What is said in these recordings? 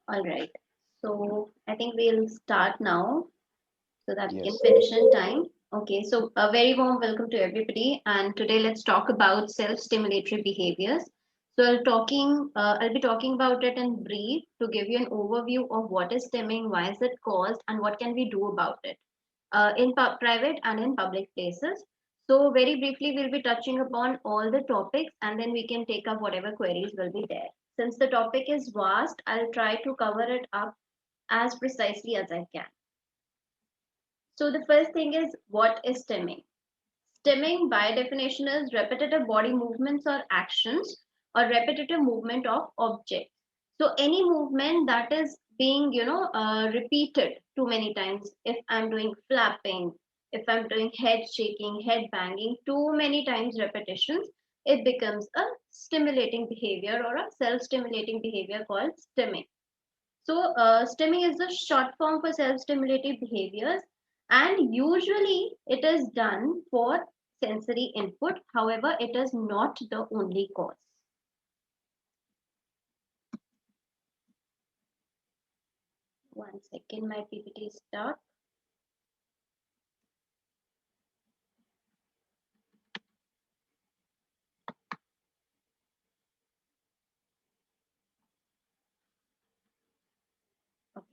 All right. So I think we'll start now so that we can Yes. finish in time. Okay, so a very warm welcome to everybody. And today let's talk about self-stimulatory behaviors. So I'll be talking about it in brief to give you an overview of what is stimming, why is it caused, and what can we do about it in private and in public places. So very briefly, we'll be touching upon all the topics, and then we can take up whatever queries will be there. Since the topic is vast, I'll try to cover it up as precisely as I can. So the first thing is, what is stimming? Stimming by definition is repetitive body movements or actions or repetitive movement of objects. So any movement that is being, repeated too many times. If I'm doing flapping, if I'm doing head shaking, head banging, too many times repetitions, it becomes a stimulating behavior or a self-stimulating behavior called stimming. So, stimming is the short form for self-stimulative behaviors, and usually it is done for sensory input. However, it is not the only cause. One second, my PPT is stuck. Okay.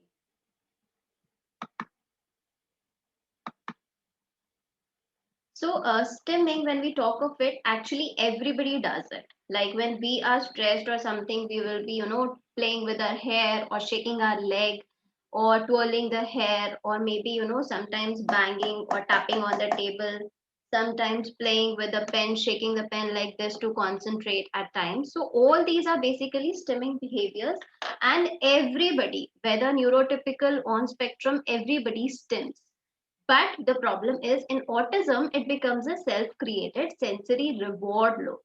So, stimming, when we talk of it, actually everybody does it. Like when we are stressed or something, we will be, playing with our hair or shaking our leg or twirling the hair or maybe, sometimes banging or tapping on the table, sometimes playing with the pen, shaking the pen like this to concentrate at times. So, all these are basically stimming behaviors, and everybody, whether neurotypical, on spectrum, everybody stims. But the problem is in autism, it becomes a self created sensory reward loop.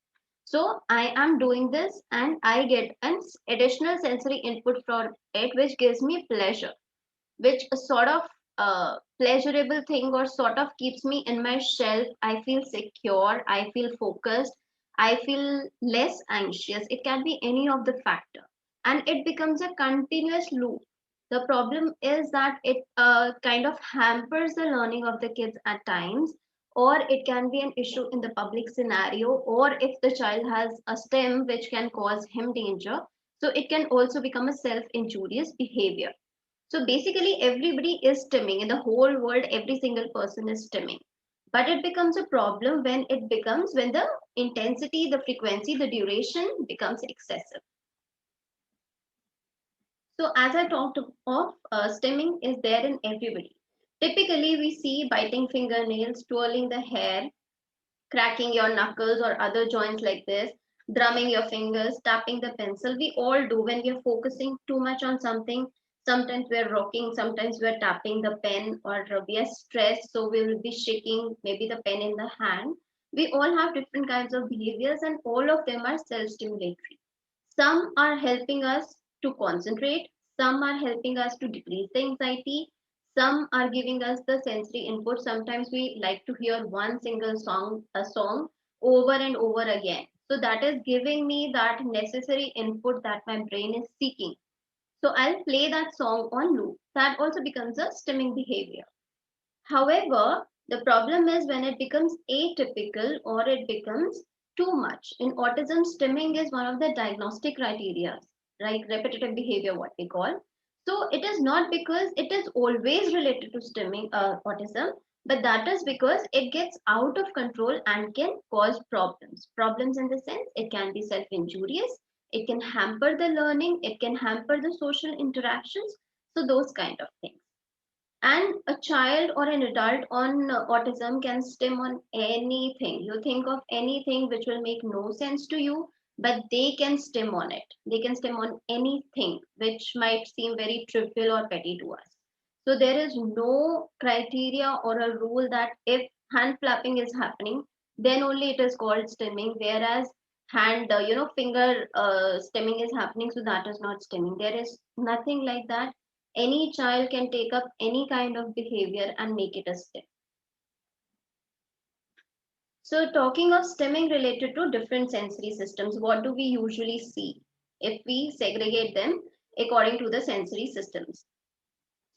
So I am doing this and I get an additional sensory input from it, which gives me pleasure, which a sort of pleasurable thing or sort of keeps me in my shell. I feel secure, I feel focused, I feel less anxious. It can be any of the factor. And it becomes a continuous loop. The problem is that it kind of hampers the learning of the kids at times, or it can be an issue in the public scenario, or if the child has a stem which can cause him danger. So it can also become a self injurious behavior. So basically, everybody is stimming in the whole world, every single person is stimming. But it becomes a problem when the intensity, the frequency, the duration becomes excessive. So as I talked of, stimming is there in everybody. Typically, we see biting fingernails, twirling the hair, cracking your knuckles or other joints like this, drumming your fingers, tapping the pencil. We all do when we are focusing too much on something. Sometimes we're rocking, sometimes we're tapping the pen, or we are stressed, so we will be shaking maybe the pen in the hand. We all have different kinds of behaviors, and all of them are self stimulatory. Some are helping us to concentrate, some are helping us to decrease the anxiety, some are giving us the sensory input. Sometimes we like to hear one single song, a song over and over again. So that is giving me that necessary input that my brain is seeking. So I'll play that song on loop. That also becomes a stimming behavior. However, the problem is when it becomes atypical or it becomes too much. In autism, stimming is one of the diagnostic criteria, right? Repetitive behavior, what we call. So it is not because it is always related to stimming, autism, but that is because it gets out of control and can cause problems. Problems in the sense it can be self-injurious, it can hamper the learning, it can hamper the social interactions. So those kind of things. And a child or an adult on autism can stem on anything. You think of anything which will make no sense to you, but they can stem on it. They can stem on anything which might seem very trivial or petty to us. So there is no criteria or a rule that if hand flapping is happening, then only it is called stemming. Whereas finger stemming is happening, so that is not stemming. There is nothing like that. Any child can take up any kind of behavior and make it a STEM. So talking of stemming related to different sensory systems, what do we usually see if we segregate them? according to the sensory systems.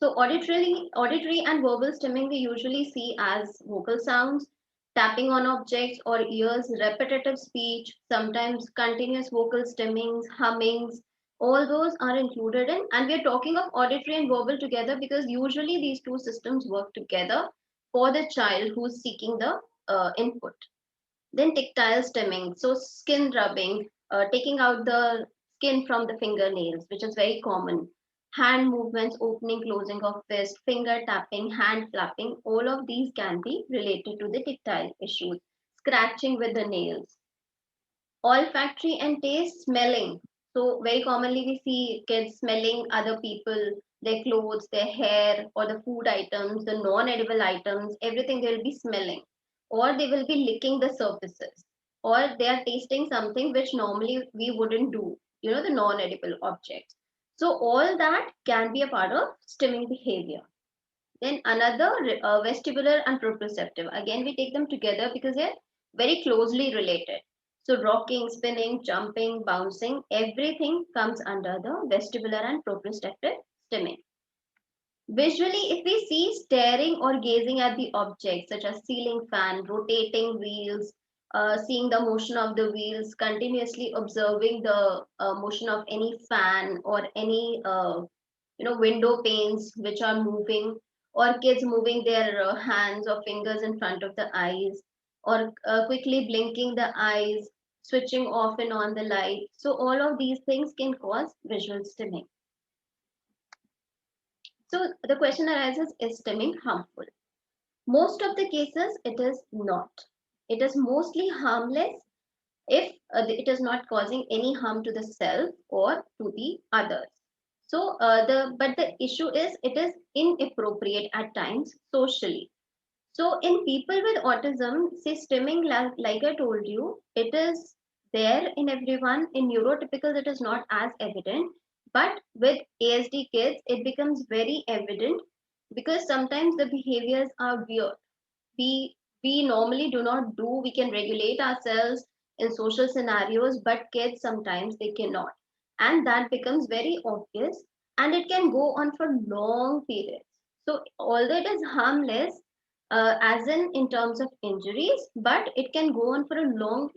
So auditory and verbal stimming we usually see as vocal sounds, tapping on objects or ears, repetitive speech, sometimes continuous vocal stimmings, hummings, all those are included in. And we are talking of auditory and verbal together because usually these two systems work together for the child who's seeking the input. Then tactile stimming, so skin rubbing, taking out the skin from the fingernails, which is very common. Hand movements, opening, closing of fist, finger tapping, hand flapping, all of these can be related to the tactile issues. Scratching with the nails. Olfactory and taste, smelling. So very commonly we see kids smelling other people, their clothes, their hair, or the food items, the non-edible items, everything they will be smelling. Or they will be licking the surfaces. Or they are tasting something which normally we wouldn't do, the non-edible objects. So all that can be a part of stimming behavior. Then another vestibular and proprioceptive. Again, we take them together because they're very closely related. So rocking, spinning, jumping, bouncing, everything comes under the vestibular and proprioceptive stimming. Visually, if we see staring or gazing at the objects such as ceiling fan, rotating wheels, seeing the motion of the wheels, continuously observing the motion of any fan or any window panes which are moving, or kids moving their hands or fingers in front of the eyes, or quickly blinking the eyes, switching off and on the light. So all of these things can cause visual stimming. So the question arises, is stimming harmful? Most of the cases it is not. It is mostly harmless if it is not causing any harm to the self or to the others. So the issue is it is inappropriate at times socially. So in people with autism, say stimming, like I told you, it is there in everyone. In neurotypicals, it is not as evident, but with ASD kids, it becomes very evident because sometimes the behaviors are weird. We normally do not do. We can regulate ourselves in social scenarios, but kids sometimes they cannot, and that becomes very obvious, and it can go on for long periods. So although it is harmless, as in terms of injuries, but it can go on for a long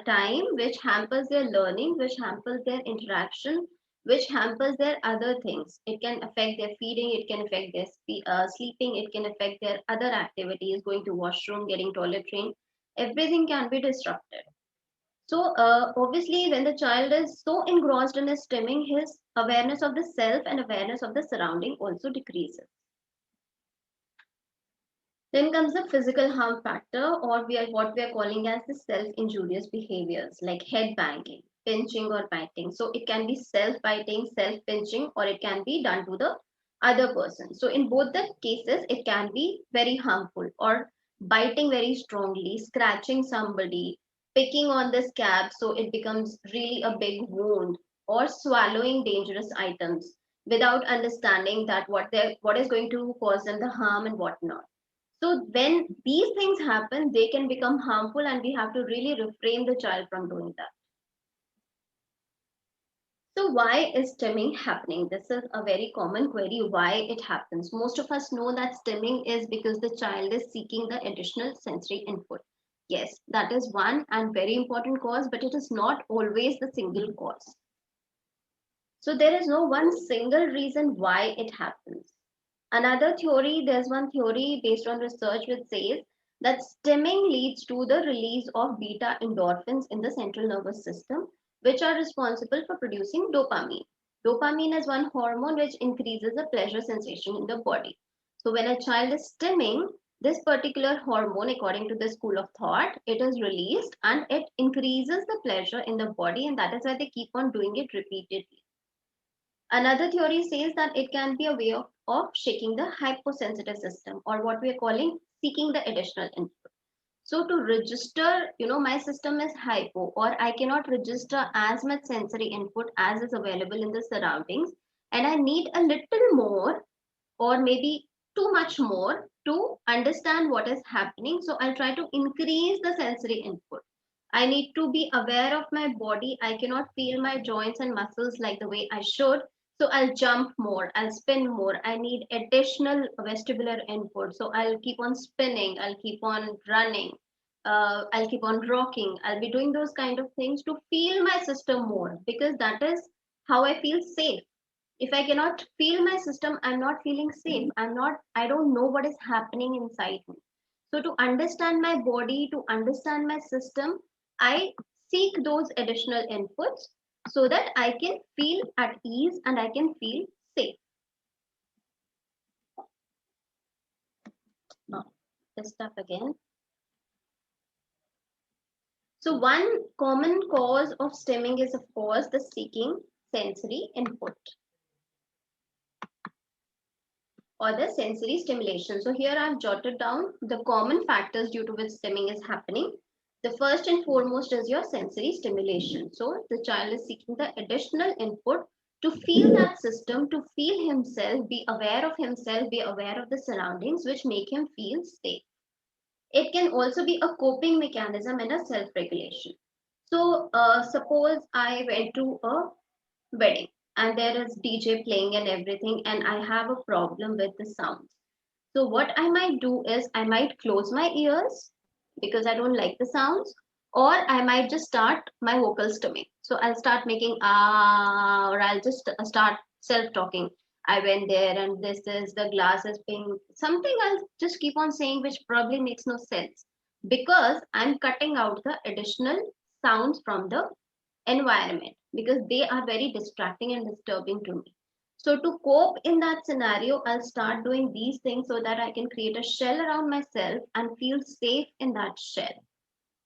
time, which hampers their learning, which hampers their interaction, which hampers their other things. It can affect their feeding, it can affect their sleeping, it can affect their other activities, going to washroom, getting toilet trained. Everything can be disrupted. So obviously, when the child is so engrossed in his stimming, his awareness of the self and awareness of the surrounding also decreases. Then comes the physical harm factor, or what we are calling as the self-injurious behaviors like head banging, pinching, or biting. So it can be self-biting, self-pinching, or it can be done to the other person. So in both the cases, it can be very harmful, or biting very strongly, scratching somebody, picking on the scab so it becomes really a big wound, or swallowing dangerous items without understanding that what is going to cause them the harm and what not. So when these things happen, they can become harmful, and we have to really refrain the child from doing that. So why is stimming happening? This is a very common query, why it happens. Most of us know that stimming is because the child is seeking the additional sensory input. Yes, that is one and very important cause, but it is not always the single cause. So there is no one single reason why it happens. Another theory, there's one theory based on research which says that stimming leads to the release of beta endorphins in the central nervous system, which are responsible for producing dopamine. Dopamine is one hormone which increases the pleasure sensation in the body. So when a child is stimming, this particular hormone, according to the school of thought, it is released and it increases the pleasure in the body, and that is why they keep on doing it repeatedly. Another theory says that it can be a way of shaking the hyposensitive system, or what we are calling seeking the additional input. So to register, my system is hypo, or I cannot register as much sensory input as is available in the surroundings, and I need a little more or maybe too much more to understand what is happening. So I'll try to increase the sensory input. I need to be aware of my body. I cannot feel my joints and muscles like the way I should. So I'll jump more, I'll spin more. I need additional vestibular input. So I'll keep on spinning, I'll keep on running, I'll keep on rocking. I'll be doing those kind of things to feel my system more, because that is how I feel safe. If I cannot feel my system, I'm not feeling safe. I don't know what is happening inside me. So to understand my body, to understand my system, I seek those additional inputs so that I can feel at ease and I can feel safe. Now, this stuff again. So one common cause of stimming is, of course, the seeking sensory input or the sensory stimulation. So here I've jotted down the common factors due to which stimming is happening. The first and foremost is your sensory stimulation. So the child is seeking the additional input to feel that system, to feel himself, be aware of himself, be aware of the surroundings, which make him feel safe. It can also be a coping mechanism and a self-regulation. So suppose I went to a wedding and there is DJ playing and everything, and I have a problem with the sounds. So what I might do is I might close my ears because I don't like the sounds, or I might just start my vocal stimming. So I'll start making ah, or I'll just start self-talking. I went there and this is the glass is being something. I'll just keep on saying which probably makes no sense because I'm cutting out the additional sounds from the environment because they are very distracting and disturbing to me. So to cope in that scenario, I'll start doing these things so that I can create a shell around myself and feel safe in that shell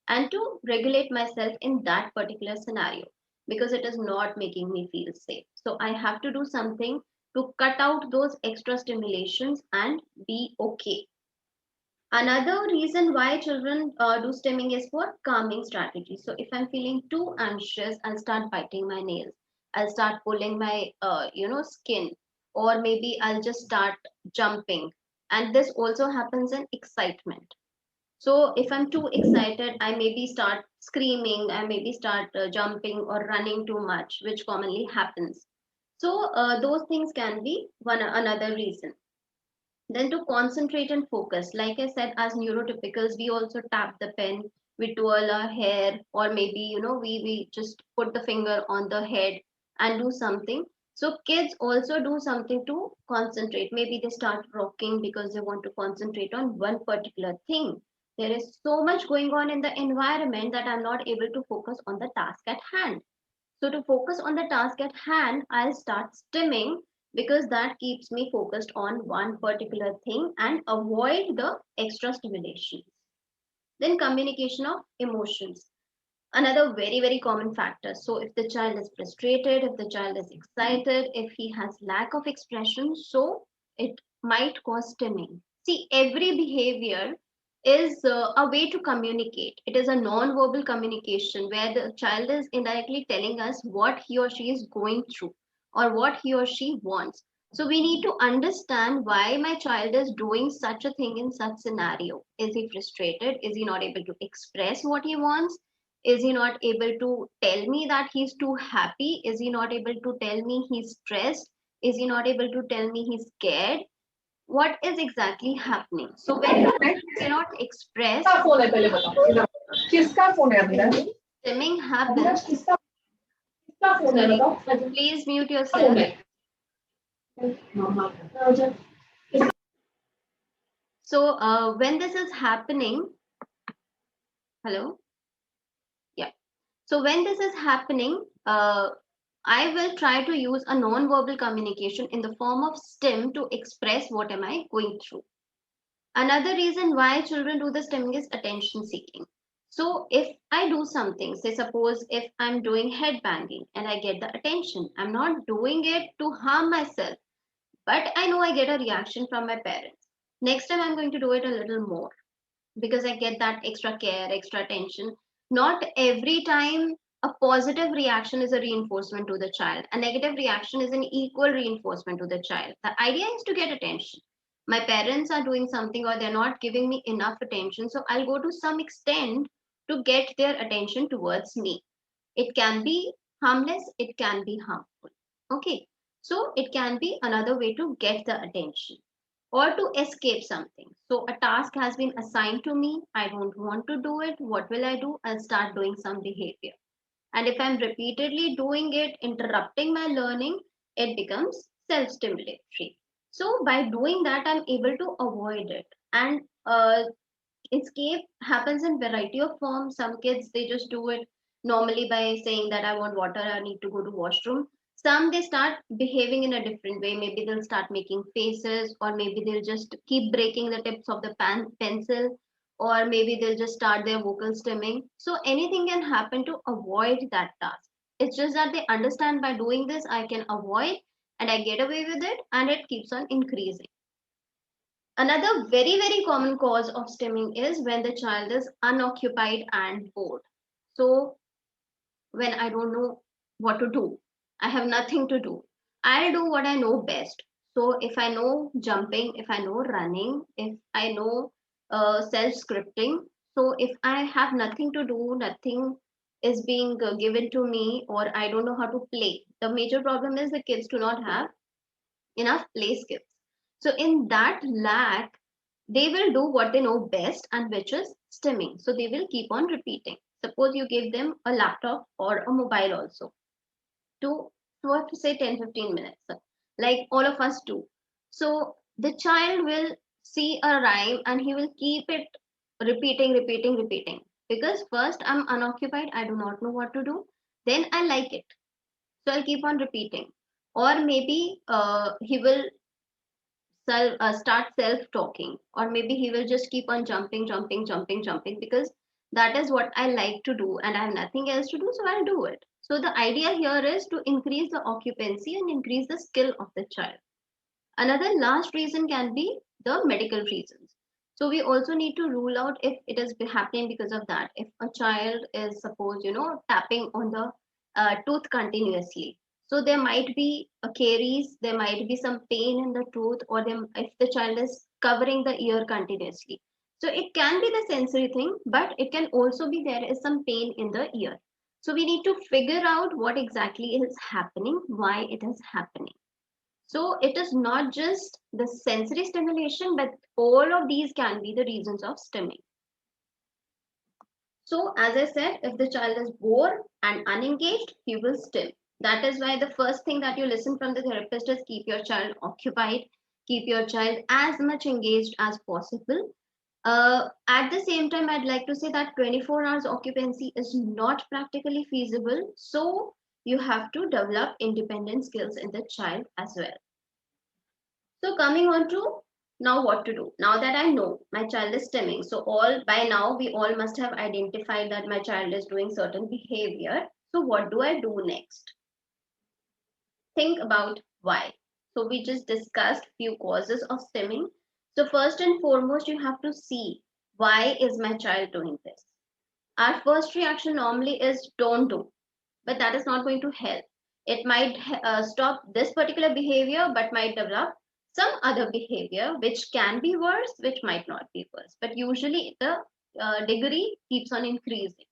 and to regulate myself in that particular scenario because it is not making me feel safe. So I have to do something to cut out those extra stimulations and be okay. Another reason why children do stimming is for calming strategy. So if I'm feeling too anxious, I'll start biting my nails. I'll start pulling my, skin, or maybe I'll just start jumping. And this also happens in excitement. So if I'm too excited, I maybe start screaming, I maybe start jumping or running too much, which commonly happens. So those things can be one another reason. Then to concentrate and focus, like I said, as neurotypicals, we also tap the pen, we twirl our hair, or maybe, we just put the finger on the head and do something. So kids also do something to concentrate. Maybe they start rocking because they want to concentrate on one particular thing. There is so much going on in the environment that I'm not able to focus on the task at hand. So to focus on the task at hand, I'll start stimming because that keeps me focused on one particular thing and avoid the extra stimulations. Then communication of emotions. Another very, very common factor. So if the child is frustrated, if the child is excited, if he has lack of expression, so it might cause stimming. See, every behavior is a way to communicate. It is a non-verbal communication where the child is indirectly telling us what he or she is going through or what he or she wants. So we need to understand why my child is doing such a thing in such scenario. Is he frustrated? Is he not able to express what he wants? Is he not able to tell me that he's too happy? Is he not able to tell me he's stressed? Is he not able to tell me he's scared? What is exactly happening? So when you cannot express, किसका phone है पहले बताओ इधर किसका phone है अंदर stimming अंदर happens. किसका किसका फोन है Sorry, बताओ please mute फोन yourself. है So when this is happening, hello, yeah. So when this is happening, I will try to use a non-verbal communication in the form of STEM to express what am I going through. Another reason why children do the stimming is attention seeking. So if I do something, say suppose if I'm doing head banging and I get the attention, I'm not doing it to harm myself, but I know I get a reaction from my parents. Next time I'm going to do it a little more because I get that extra care, extra attention. Not every time a positive reaction is a reinforcement to the child. A negative reaction is an equal reinforcement to the child. The idea is to get attention. My parents are doing something or they're not giving me enough attention, so I'll go to some extent to get their attention towards me. It can be harmless, it can be harmful. Okay. So it can be another way to get the attention or to escape something. So a task has been assigned to me. I don't want to do it. What will I do? I'll start doing some behavior. And if I'm repeatedly doing it, interrupting my learning, it becomes self stimulatory. So by doing that, I'm able to avoid it. And escape happens in variety of forms. Some kids, they just do it normally by saying that I want water, I need to go to washroom. Some, they start behaving in a different way. Maybe they'll start making faces, or maybe they'll just keep breaking the tips of the pencil, or maybe they'll just start their vocal stimming. So anything can happen to avoid that task. It's just that they understand by doing this I can avoid, and I get away with it, and it keeps on increasing. Another very common cause of stimming is when the child is unoccupied and bored. So when I don't know what to do, I have nothing to do, I'll do what I know best. So if I know jumping, if I know running, if I know self scripting, so if I have nothing to do, nothing is being given to me, or I don't know how to play. The major problem is the kids do not have enough play skills. So in that lack, they will do what they know best, and which is stimming. So they will keep on repeating. Suppose you give them a laptop or a mobile also to what to say 10-15 minutes, like all of us do. So the child will see a rhyme and he will keep it repeating, because first I'm unoccupied, I do not know what to do, then I like it, so I'll keep on repeating. Or maybe he will start self talking, or maybe he will just keep on jumping, because that is what I like to do and I have nothing else to do, so I'll do it. So the idea here is to increase the occupancy and increase the skill of the child. Another last reason can be the medical reasons. So we also need to rule out if it is happening because of that. If a child is, suppose, tapping on the tooth continuously, so there might be a caries, there might be some pain in the tooth, or if the child is covering the ear continuously. So it can be the sensory thing, but it can also be there is some pain in the ear. So we need to figure out what exactly is happening, why it is happening. So it is not just the sensory stimulation, but all of these can be the reasons of stimming. So as I said, if the child is bored and unengaged, he will stim. That is why the first thing that you listen from the therapist is keep your child occupied, keep your child as much engaged as possible. At the same time, I'd like to say that 24 hours occupancy is not practically feasible. So you have to develop independent skills in the child as well. So coming on to now what to do. Now that I know my child is stimming, so all by now we all must have identified that my child is doing certain behavior. So what do I do next? Think about why. So we just discussed few causes of stimming. So first and foremost, you have to see why is my child doing this. Our first reaction normally is don't do, but that is not going to help. It might stop this particular behavior, but might develop some other behavior which can be worse, which might not be worse. But usually the degree keeps on increasing.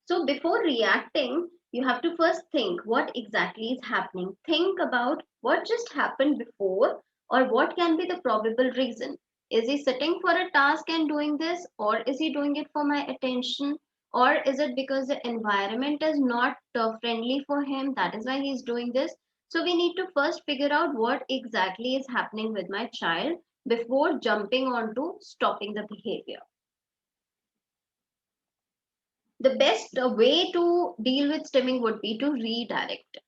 So before reacting, you have to first think what exactly is happening. Think about what just happened before, or what can be the probable reason. Is he sitting for a task and doing this, or is he doing it for my attention? Or is it because the environment is not friendly for him? That is why he's doing this. So we need to first figure out what exactly is happening with my child before jumping on to stopping the behavior. The best way to deal with stimming would be to redirect it.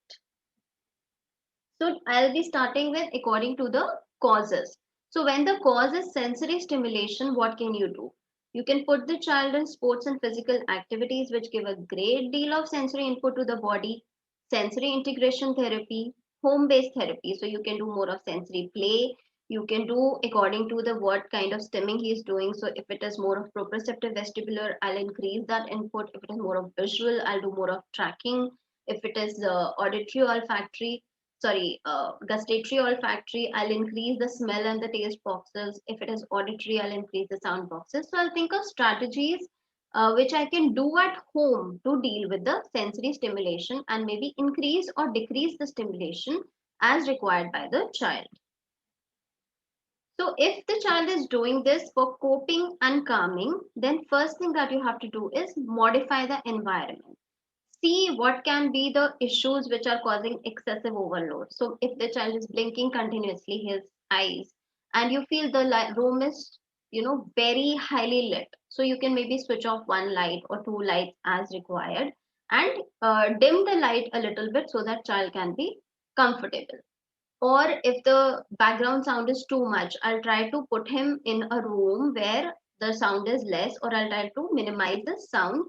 So I'll be starting with according to the causes. So when the cause is sensory stimulation, what can you do? You can put the child in sports and physical activities which give a great deal of sensory input to the body, sensory integration therapy, home-based therapy. So you can do more of sensory play. You can do according to the what kind of stimming he is doing. So if it is more of proprioceptive vestibular, I'll increase that input. If it is more of visual, I'll do more of tracking. If it is auditory olfactory, gustatory olfactory, I'll increase the smell and the taste boxes. If it is auditory, I'll increase the sound boxes. So I'll think of strategies which I can do at home to deal with the sensory stimulation, and maybe increase or decrease the stimulation as required by the child. So if the child is doing this for coping and calming, then first thing that you have to do is modify the environment. See what can be the issues which are causing excessive overload. So if the child is blinking continuously his eyes and you feel the room is, very highly lit, so you can maybe switch off one light or two lights as required, and dim the light a little bit so that child can be comfortable. Or if the background sound is too much, I'll try to put him in a room where the sound is less, or I'll try to minimize the sound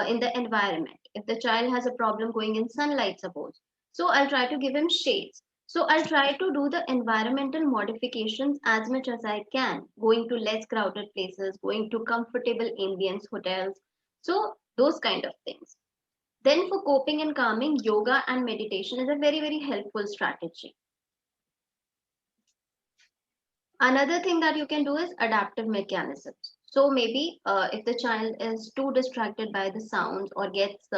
in the environment. If the child has a problem going in sunlight, suppose, so I'll try to give him shades. So I'll try to do the environmental modifications as much as I can, going to less crowded places, going to comfortable ambience hotels. So those kind of things. Then for coping and calming, yoga and meditation is a very, very helpful strategy. Another thing that you can do is adaptive mechanisms. So maybe if the child is too distracted by the sounds or gets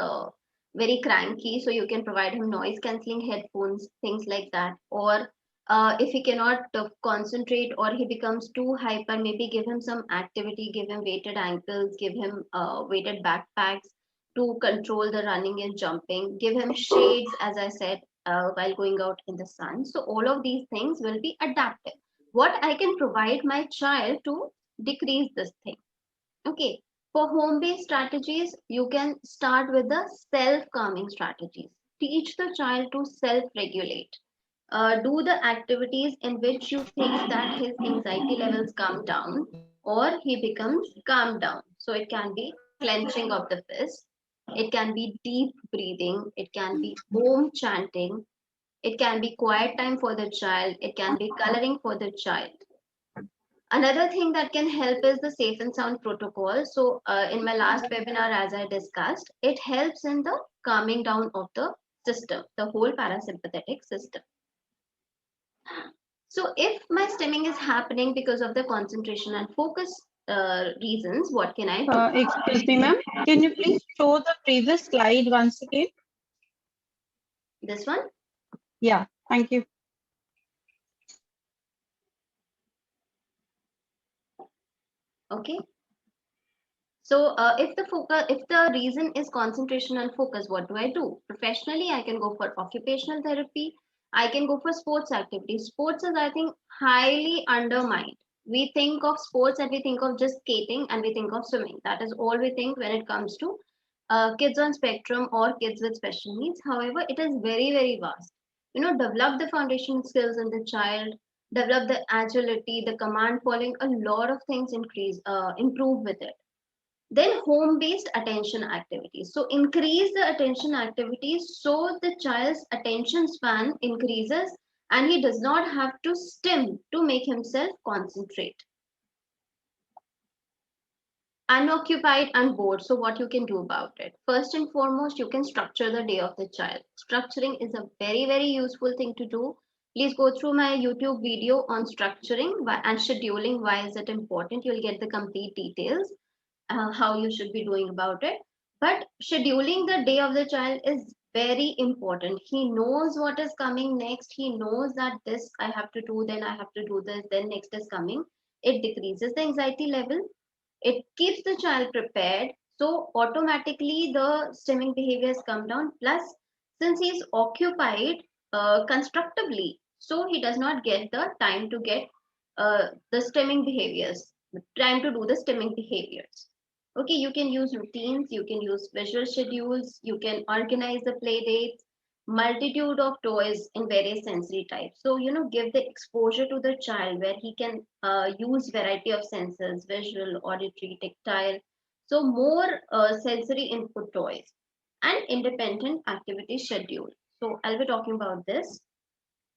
very cranky, so you can provide him noise cancelling headphones, things like that. Or if he cannot concentrate or he becomes too hyper, maybe give him some activity, give him weighted ankles, give him weighted backpacks to control the running and jumping, give him shades, as I said, while going out in the sun. So all of these things will be adaptive, what I can provide my child to decrease this thing. Okay. For home based strategies, you can start with the self calming strategies. Teach the child to self regulate. Do the activities in which you think that his anxiety levels come down or he becomes calmed down. So it can be clenching of the fist, it can be deep breathing, it can be om chanting, it can be quiet time for the child, it can be coloring for the child. Another thing that can help is the safe and sound protocol. So, in my last webinar, as I discussed, it helps in the calming down of the system, the whole parasympathetic system. So, if my stimming is happening because of the concentration and focus reasons, what can I do? Excuse me, ma'am. Can you please show the previous slide once again? This one? Yeah, thank you. Okay. So if the reason is concentration and focus, what do I do? Professionally, I can go for occupational therapy. I can go for sports activities. Sports is, I think, highly undermined. We think of sports and we think of just skating and we think of swimming. That is all we think when it comes to kids on spectrum or kids with special needs. However, it is very, very vast. Develop the foundation skills in the child, develop the agility, the command following. A lot of things improve with it. Then home based attention activities, so increase the attention activities so the child's attention span increases and he does not have to stim to make himself concentrate. Unoccupied and bored, so what you can do about it? First and foremost, you can structure the day of the child. Structuring is a very, very useful thing to do. Please go through my YouTube video on structuring and scheduling. Why is it important? You'll get the complete details how you should be doing about it. But scheduling the day of the child is very important. He knows what is coming next. He knows that this I have to do, then I have to do this, then next is coming. It decreases the anxiety level. It keeps the child prepared. So automatically the stimming behaviors come down. Plus, since he is occupied constructively, so he does not get the time to get the stimming behaviors, time to do the stimming behaviors. Okay, you can use routines, you can use visual schedules, you can organize the play dates, multitude of toys in various sensory types. So, give the exposure to the child where he can use variety of senses, visual, auditory, tactile. So more sensory input toys and independent activity schedule. So I'll be talking about this.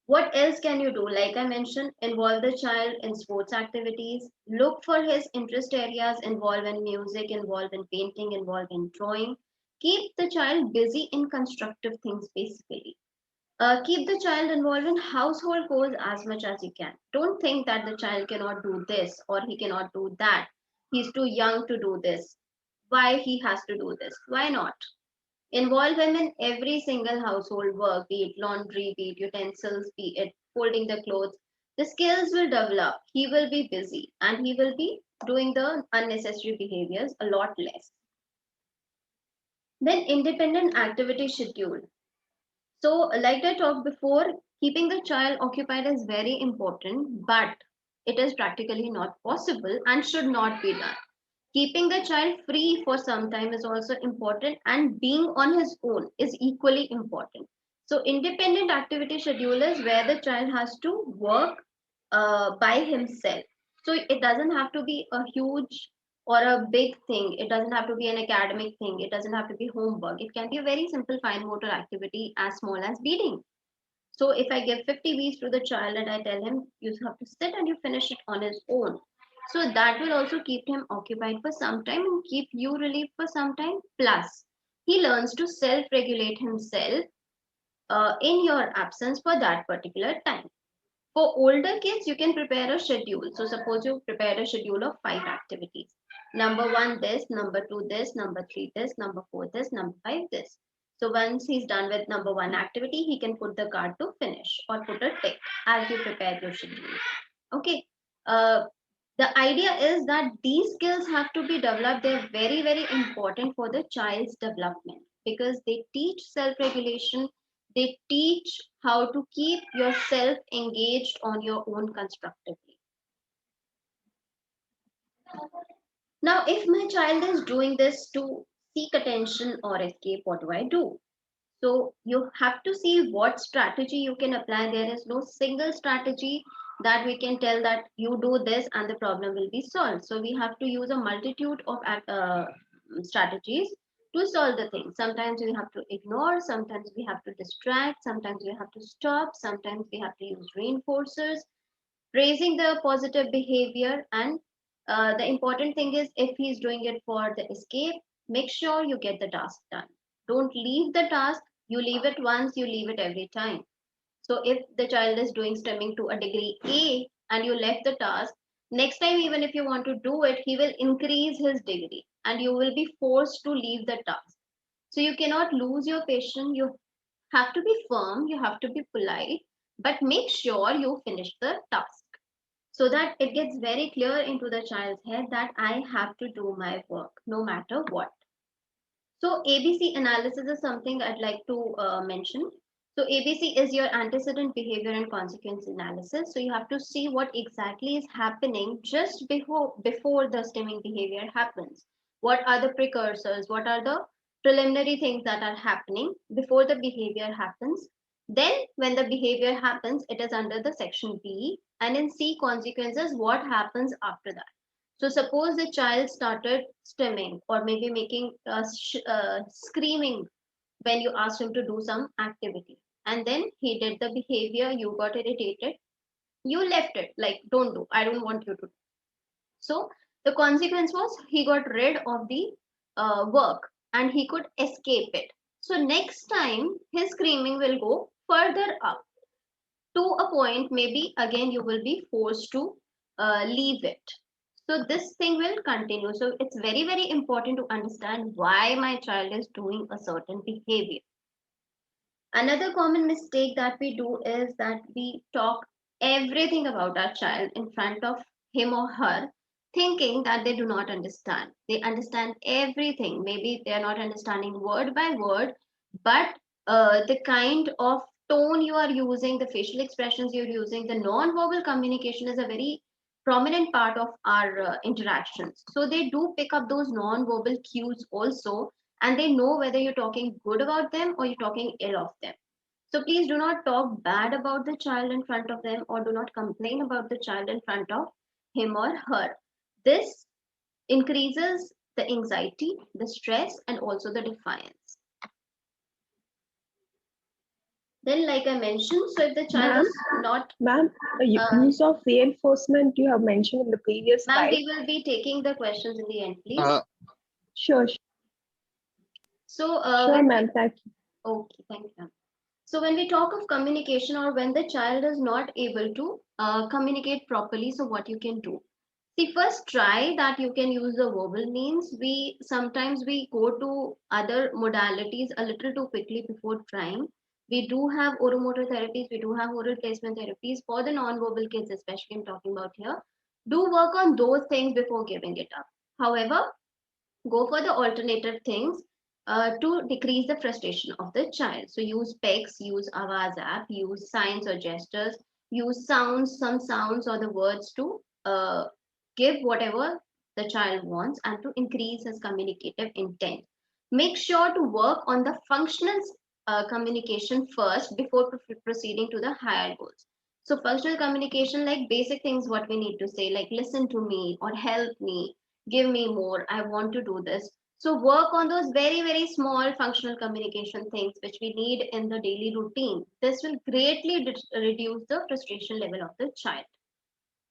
What else can you do? Like I mentioned, involve the child in sports activities, look for his interest areas, involve in music, involve in painting, involve in drawing. Keep the child busy in constructive things, basically. Keep the child involved in household chores as much as you can. Don't think that the child cannot do this or he cannot do that. He's too young to do this. Why he has to do this? Why not? Involve him in every single household work, be it laundry, be it utensils, be it folding the clothes. The skills will develop. He will be busy and he will be doing the unnecessary behaviors a lot less. Then independent activity schedule. So, like I talked before, keeping the child occupied is very important, but it is practically not possible and should not be done. Keeping the child free for some time is also important, and being on his own is equally important. So, independent activity schedule is where the child has to work by himself. So, it doesn't have to be a huge or a big thing. It doesn't have to be an academic thing. It doesn't have to be homework. It can be a very simple fine motor activity as small as beading. So if I give 50 beads to the child and I tell him you have to sit and you finish it on his own. So that will also keep him occupied for some time and keep you relieved for some time. Plus, he learns to self-regulate himself in your absence for that particular time. For older kids, you can prepare a schedule. So suppose you prepared a schedule of 5 activities. Number one, this, number two, this, number three, this, number four, this, number five, this. So once he's done with number one activity, he can put the card to finish or put a tick as you prepare your schedule. Okay. Uh, the idea is that these skills have to be developed. They're very, very important for the child's development because they teach self-regulation. They teach how to keep yourself engaged on your own constructively. Now, if my child is doing this to seek attention or escape, what do I do? So you have to see what strategy you can apply. There is no single strategy that we can tell that you do this and the problem will be solved. So we have to use a multitude of strategies to solve the thing. Sometimes we have to ignore, sometimes we have to distract, sometimes we have to stop, sometimes we have to use reinforcers, praising the positive behavior. And the important thing is if he's doing it for the escape, make sure you get the task done. Don't leave the task. You leave it once, you leave it every time. So if the child is doing stemming to a degree A and you left the task, next time even if you want to do it, he will increase his degree and you will be forced to leave the task. So you cannot lose your patience. You have to be firm, you have to be polite, but make sure you finish the task so that it gets very clear into the child's head that I have to do my work no matter what. So ABC analysis is something I'd like to mention. So ABC is your antecedent behavior and consequence analysis. So you have to see what exactly is happening just before the stemming behavior happens. What are the precursors? What are the preliminary things that are happening before the behavior happens? Then when the behavior happens, it is under the section B. And in C consequences, what happens after that? So suppose the child started stimming or maybe making screaming when you asked him to do some activity. And then he did the behavior, you got irritated, you left it like, don't do, I don't want you to do. So the consequence was he got rid of the work and he could escape it. So next time his screaming will go further up to a point, maybe again you will be forced to leave it. So this thing will continue. So it's very, very important to understand why my child is doing a certain behavior. Another common mistake that we do is that we talk everything about our child in front of him or her, thinking that they do not understand. They understand everything. Maybe they are not understanding word by word, but the kind of tone you are using, the facial expressions you're using, the non-verbal communication is a very prominent part of our interactions. So they do pick up those non-verbal cues also, and they know whether you're talking good about them or you're talking ill of them. So please do not talk bad about the child in front of them or do not complain about the child in front of him or her. This increases the anxiety, the stress, and also the defiance. Then, like I mentioned, so if the child Ma'am? is not, Ma'am, uh, use of reinforcement you have mentioned in the previous ma'am, slide. we will be taking the questions in the end, please. Sure, So, sure, ma'am. Thank you. okay, thank you. So when we talk of communication or when the child is not able to communicate properly, so what you can do? See, first try that you can use the verbal means. Sometimes we go to other modalities a little too quickly before trying. We do have oromotor therapies, we do have oral placement therapies for the non-verbal kids, especially I'm talking about here. Do work on those things before giving it up. However, go for the alternative things to decrease the frustration of the child. So use PECs, use Avaz app, use signs or gestures, use sounds, some sounds or the words to give whatever the child wants and to increase his communicative intent. Make sure to work on the functional communication first before proceeding to the higher goals. So functional communication, like basic things, what we need to say, like listen to me or help me, give me more, I want to do this. So work on those very, very small functional communication things which we need in the daily routine. This will greatly reduce the frustration level of the child.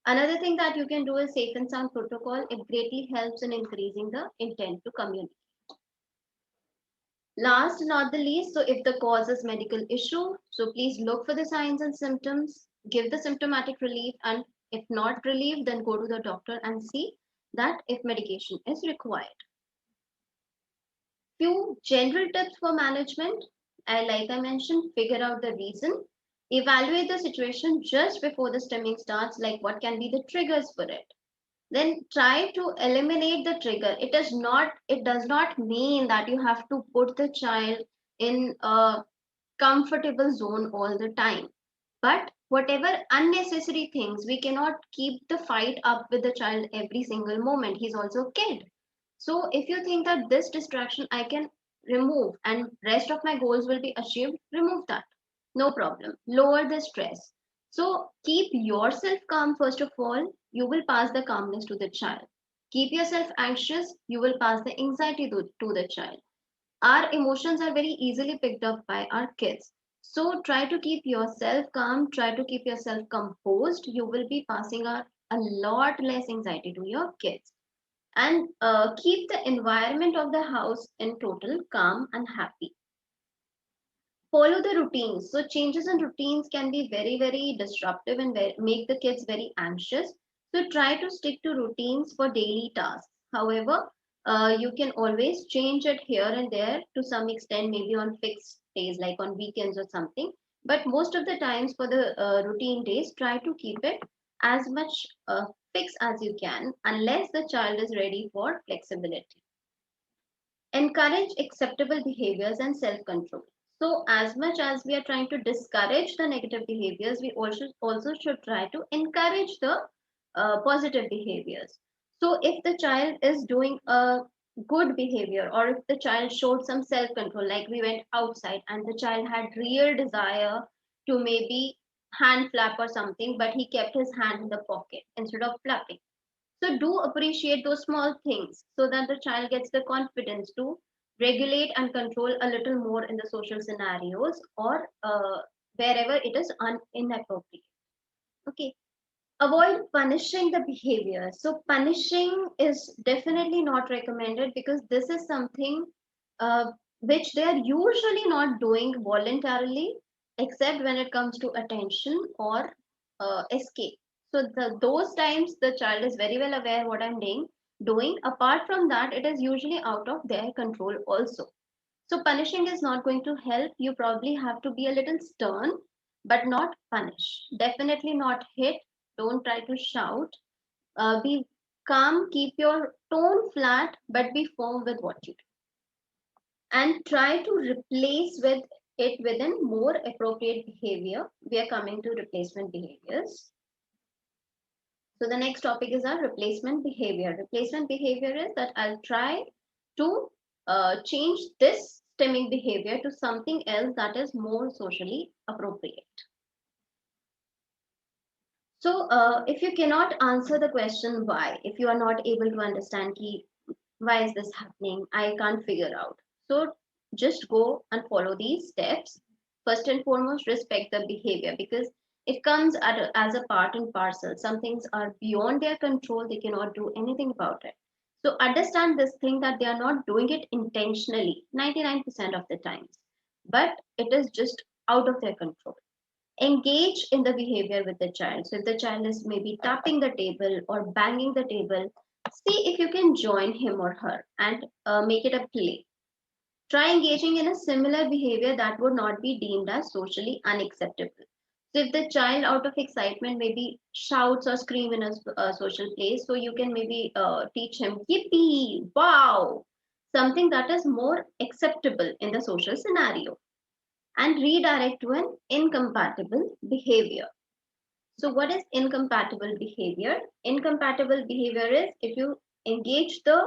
Another thing that you can do is safe and sound protocol. It greatly helps in increasing the intent to communicate. Last not the least, so if the cause is medical issue, so please look for the signs and symptoms, give the symptomatic relief, and if not relief, then go to the doctor and see that if medication is required. Few general tips for management. Like I mentioned, figure out the reason, evaluate the situation just before the stimming starts, like what can be the triggers for it. Then try to eliminate the trigger. It does not mean that you have to put the child in a comfortable zone all the time. But whatever unnecessary things, we cannot keep the fight up with the child every single moment. He's also a kid. So if you think that this distraction I can remove and rest of my goals will be achieved, remove that. No problem. Lower the stress. So keep yourself calm first of all. You will pass the calmness to the child. Keep yourself anxious. You will pass the anxiety to the child. Our emotions are very easily picked up by our kids. So try to keep yourself calm. Try to keep yourself composed. You will be passing a lot less anxiety to your kids, and keep the environment of the house in total calm and happy. Follow the routines. So changes in routines can be very, very disruptive and make the kids very anxious. So try to stick to routines for daily tasks. However, you can always change it here and there to some extent, maybe on fixed days like on weekends or something. But most of the times for the routine days, try to keep it as much fixed as you can, unless the child is ready for flexibility. Encourage acceptable behaviors and self-control. So as much as we are trying to discourage the negative behaviors, we also should try to encourage the positive behaviors. So if the child is doing a good behavior, or if the child showed some self-control, like we went outside and the child had real desire to maybe hand flap or something, but he kept his hand in the pocket instead of flapping. So do appreciate those small things so that the child gets the confidence to regulate and control a little more in the social scenarios, or wherever it is inappropriate. Okay. Avoid punishing the behavior. So punishing is definitely not recommended, because this is something which they are usually not doing voluntarily, except when it comes to attention or escape. So those times the child is very well aware what I'm doing. Apart from that, it is usually out of their control also. So punishing is not going to help. You probably have to be a little stern, but not punish. Definitely not hit. Don't try to shout. Be calm. Keep your tone flat, but be firm with what you do. And try to replace with it within more appropriate behavior. We are coming to replacement behaviors. So the next topic is our replacement behavior. Replacement behavior is that I'll try to change this stemming behavior to something else that is more socially appropriate. So if you cannot answer the question why, if you are not able to understand why is this happening, I can't figure out. So just go and follow these steps. First and foremost, respect the behavior, because it comes as a part and parcel. Some things are beyond their control. They cannot do anything about it. So understand this thing that they are not doing it intentionally 99% of the times, but it is just out of their control. engage in the behavior with the child. So if the child is maybe tapping the table or banging the table, see if you can join him or her and make it a play. Try engaging in a similar behavior that would not be deemed as socially unacceptable. So if the child out of excitement maybe shouts or scream in a social place, so you can maybe teach him yippee, wow, something that is more acceptable in the social scenario, and redirect to an incompatible behavior. So what is incompatible behavior? Incompatible behavior is if you engage the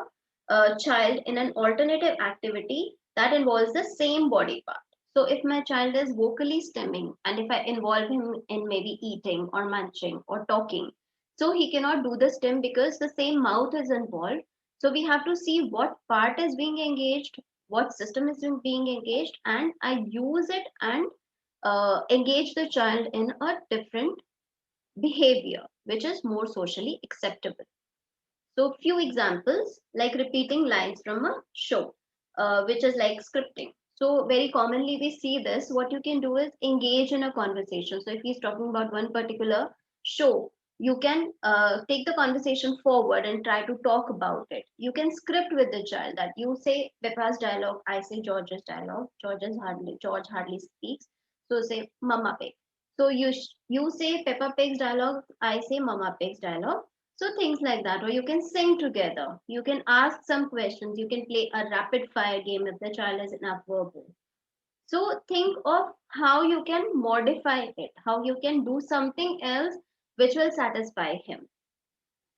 child in an alternative activity that involves the same body part. So if my child is vocally stimming and if I involve him in maybe eating or munching or talking, so he cannot do the stim because the same mouth is involved. So we have to see what part is being engaged, what system is being engaged, and I use it and engage the child in a different behavior which is more socially acceptable. So few examples like repeating lines from a show, which is like scripting. So very commonly we see this. What you can do is engage in a conversation. So if he's talking about one particular show, you can take the conversation forward and try to talk about it. You can script with the child that you say Peppa's dialogue, I say George's dialogue. George hardly speaks. So say Mama Pig. So you say Peppa Pig's dialogue, I say Mama Pig's dialogue. So things like that, or you can sing together. You can ask some questions. You can play a rapid fire game if the child is enough verbal. So think of how you can modify it, how you can do something else which will satisfy him.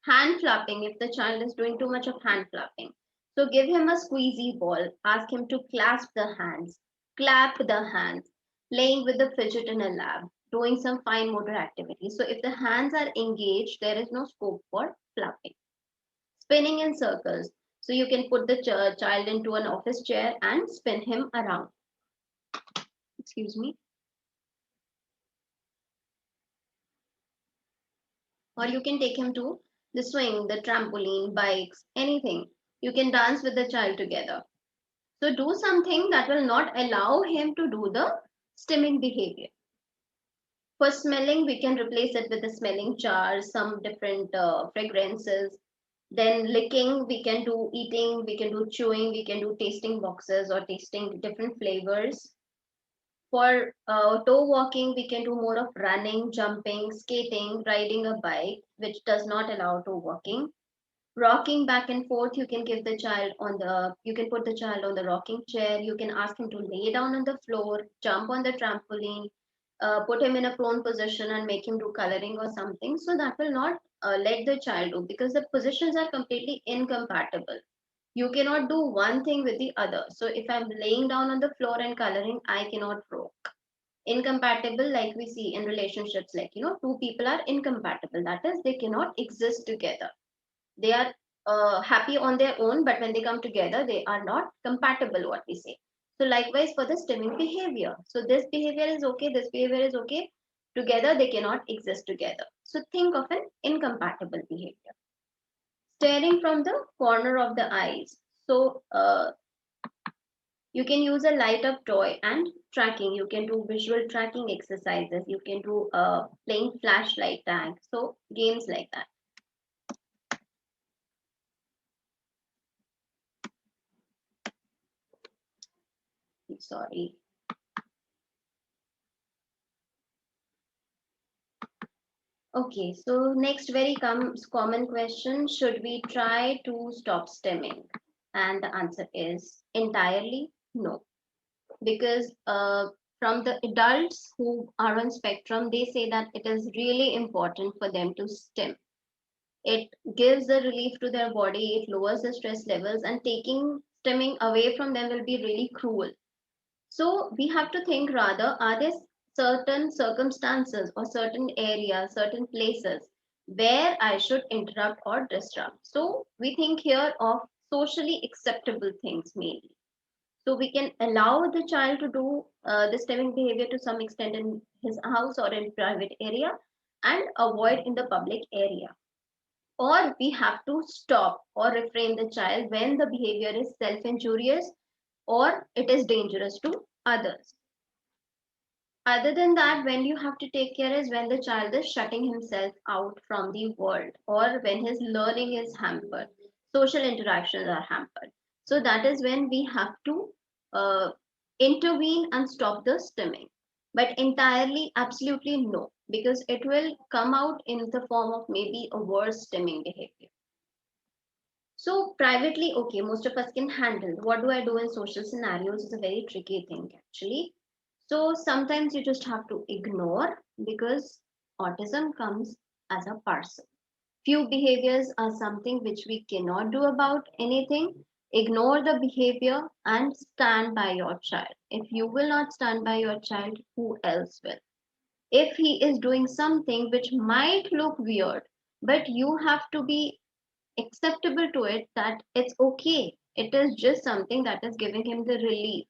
Hand flapping, if the child is doing too much of hand flapping. So give him a squeezy ball, ask him to clasp the hands, clap the hands, playing with the fidget in a lab, doing some fine motor activity. So if the hands are engaged, there is no scope for flapping. Spinning in circles. So you can put the child into an office chair and spin him around. Excuse me. Or you can take him to the swing, the trampoline, bikes, anything. You can dance with the child together. So do something that will not allow him to do the stimming behavior. For smelling, we can replace it with the smelling jars, some different fragrances. Then licking, we can do eating, we can do chewing, we can do tasting boxes or tasting different flavors. For toe walking, we can do more of running, jumping, skating, riding a bike, which does not allow toe walking. Rocking back and forth, you can give the child on the, you can put the child on the rocking chair. You can ask him to lay down on the floor, jump on the trampoline, put him in a prone position and make him do coloring or something. So that will not let the child do because the positions are completely incompatible. You cannot do one thing with the other. So if I'm laying down on the floor and coloring, I cannot rock. Incompatible, like we see in relationships, like, two people are incompatible. That is, they cannot exist together. They are happy on their own, but when they come together, they are not compatible, what we say. So likewise for the stimming behavior. So this behavior is okay, this behavior is okay. Together, they cannot exist together. So think of an incompatible behavior. Staring from the corner of the eyes. So you can use a light up toy and tracking. You can do visual tracking exercises. You can do playing flashlight tag. So games like that. Sorry. Okay, so next very common question, should we try to stop stimming? And the answer is entirely no. Because from the adults who are on spectrum, they say that it is really important for them to stim. It gives the relief to their body, it lowers the stress levels, and taking stimming away from them will be really cruel. So we have to think rather, are there certain circumstances or certain areas, certain places where I should interrupt or disrupt? So we think here of socially acceptable things mainly. So we can allow the child to do the stimming behavior to some extent in his house or in private area and avoid in the public area. Or we have to stop or refrain the child when the behavior is self-injurious or it is dangerous to others. Other than that, when you have to take care is when the child is shutting himself out from the world, or when his learning is hampered, social interactions are hampered. So that is when we have to uh, intervene and stop the stimming. But entirely, absolutely no, because it will come out in the form of maybe a worse stimming behavior. So privately, okay, most of us can handle. What do I do in social scenarios is a very tricky thing actually. So sometimes you just have to ignore, because autism comes as a parcel. Few behaviors are something which we cannot do about anything. Ignore the behavior and stand by your child. If you will not stand by your child, who else will? If he is doing something which might look weird, but you have to be acceptable to it, that it's okay. It is just something that is giving him the relief,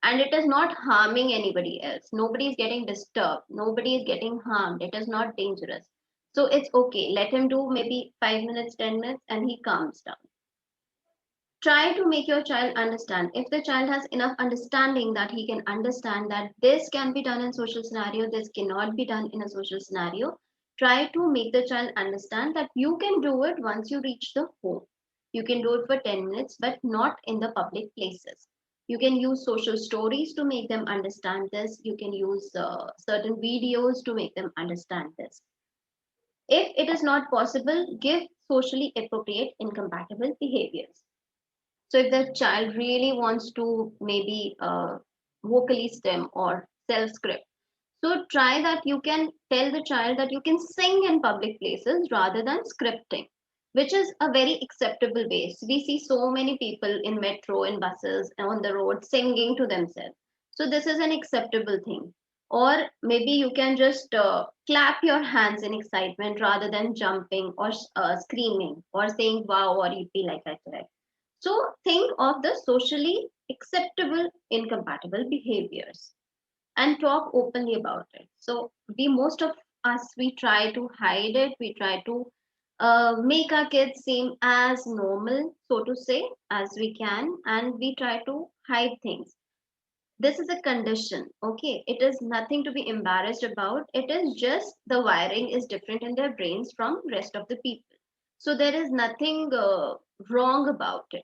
and it is not harming anybody else. Nobody is getting disturbed. Nobody is getting harmed. It is not dangerous. So it's okay. Let him do maybe 5 minutes, 10 minutes, and he calms down. Try to make your child understand. If the child has enough understanding that he can understand that this can be done in social scenario, this cannot be done in a social scenario, try to make the child understand that you can do it once you reach the home. You can do it for 10 minutes, but not in the public places. You can use social stories to make them understand this. You can use certain videos to make them understand this. If it is not possible, give socially appropriate incompatible behaviors. So if the child really wants to maybe vocally stem or self-script, so try that you can tell the child that you can sing in public places rather than scripting, which is a very acceptable way. We see so many people in metro, in buses, on the road singing to themselves. So this is an acceptable thing. Or maybe you can just clap your hands in excitement rather than jumping or screaming or saying wow or yippee like I said. So think of the socially acceptable incompatible behaviors and talk openly about it. So we, most of us, we try to hide it. We try to make our kids seem as normal, so to say, as we can, and we try to hide things. This is a condition, okay? It is nothing to be embarrassed about. It is just the wiring is different in their brains from rest of the people. So there is nothing wrong about it.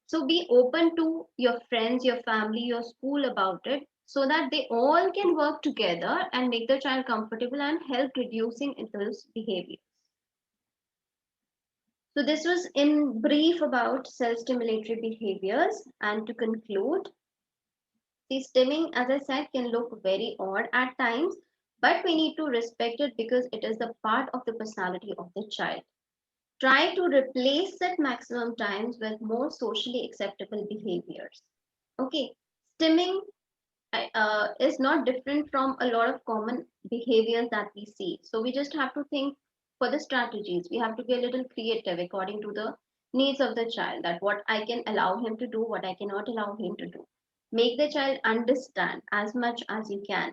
So be open to your friends, your family, your school about it, so that they all can work together and make the child comfortable and help reducing those behaviors. So this was in brief about self-stimulatory behaviors. And to conclude, the stimming, as I said, can look very odd at times, but we need to respect it because it is the part of the personality of the child. Try to replace it maximum times with more socially acceptable behaviors. Okay, stimming is not different from a lot of common behaviors that we see. So we just have to think for the strategies. We have to be a little creative according to the needs of the child, that what I can allow him to do, what I cannot allow him to do. Make the child understand as much as you can.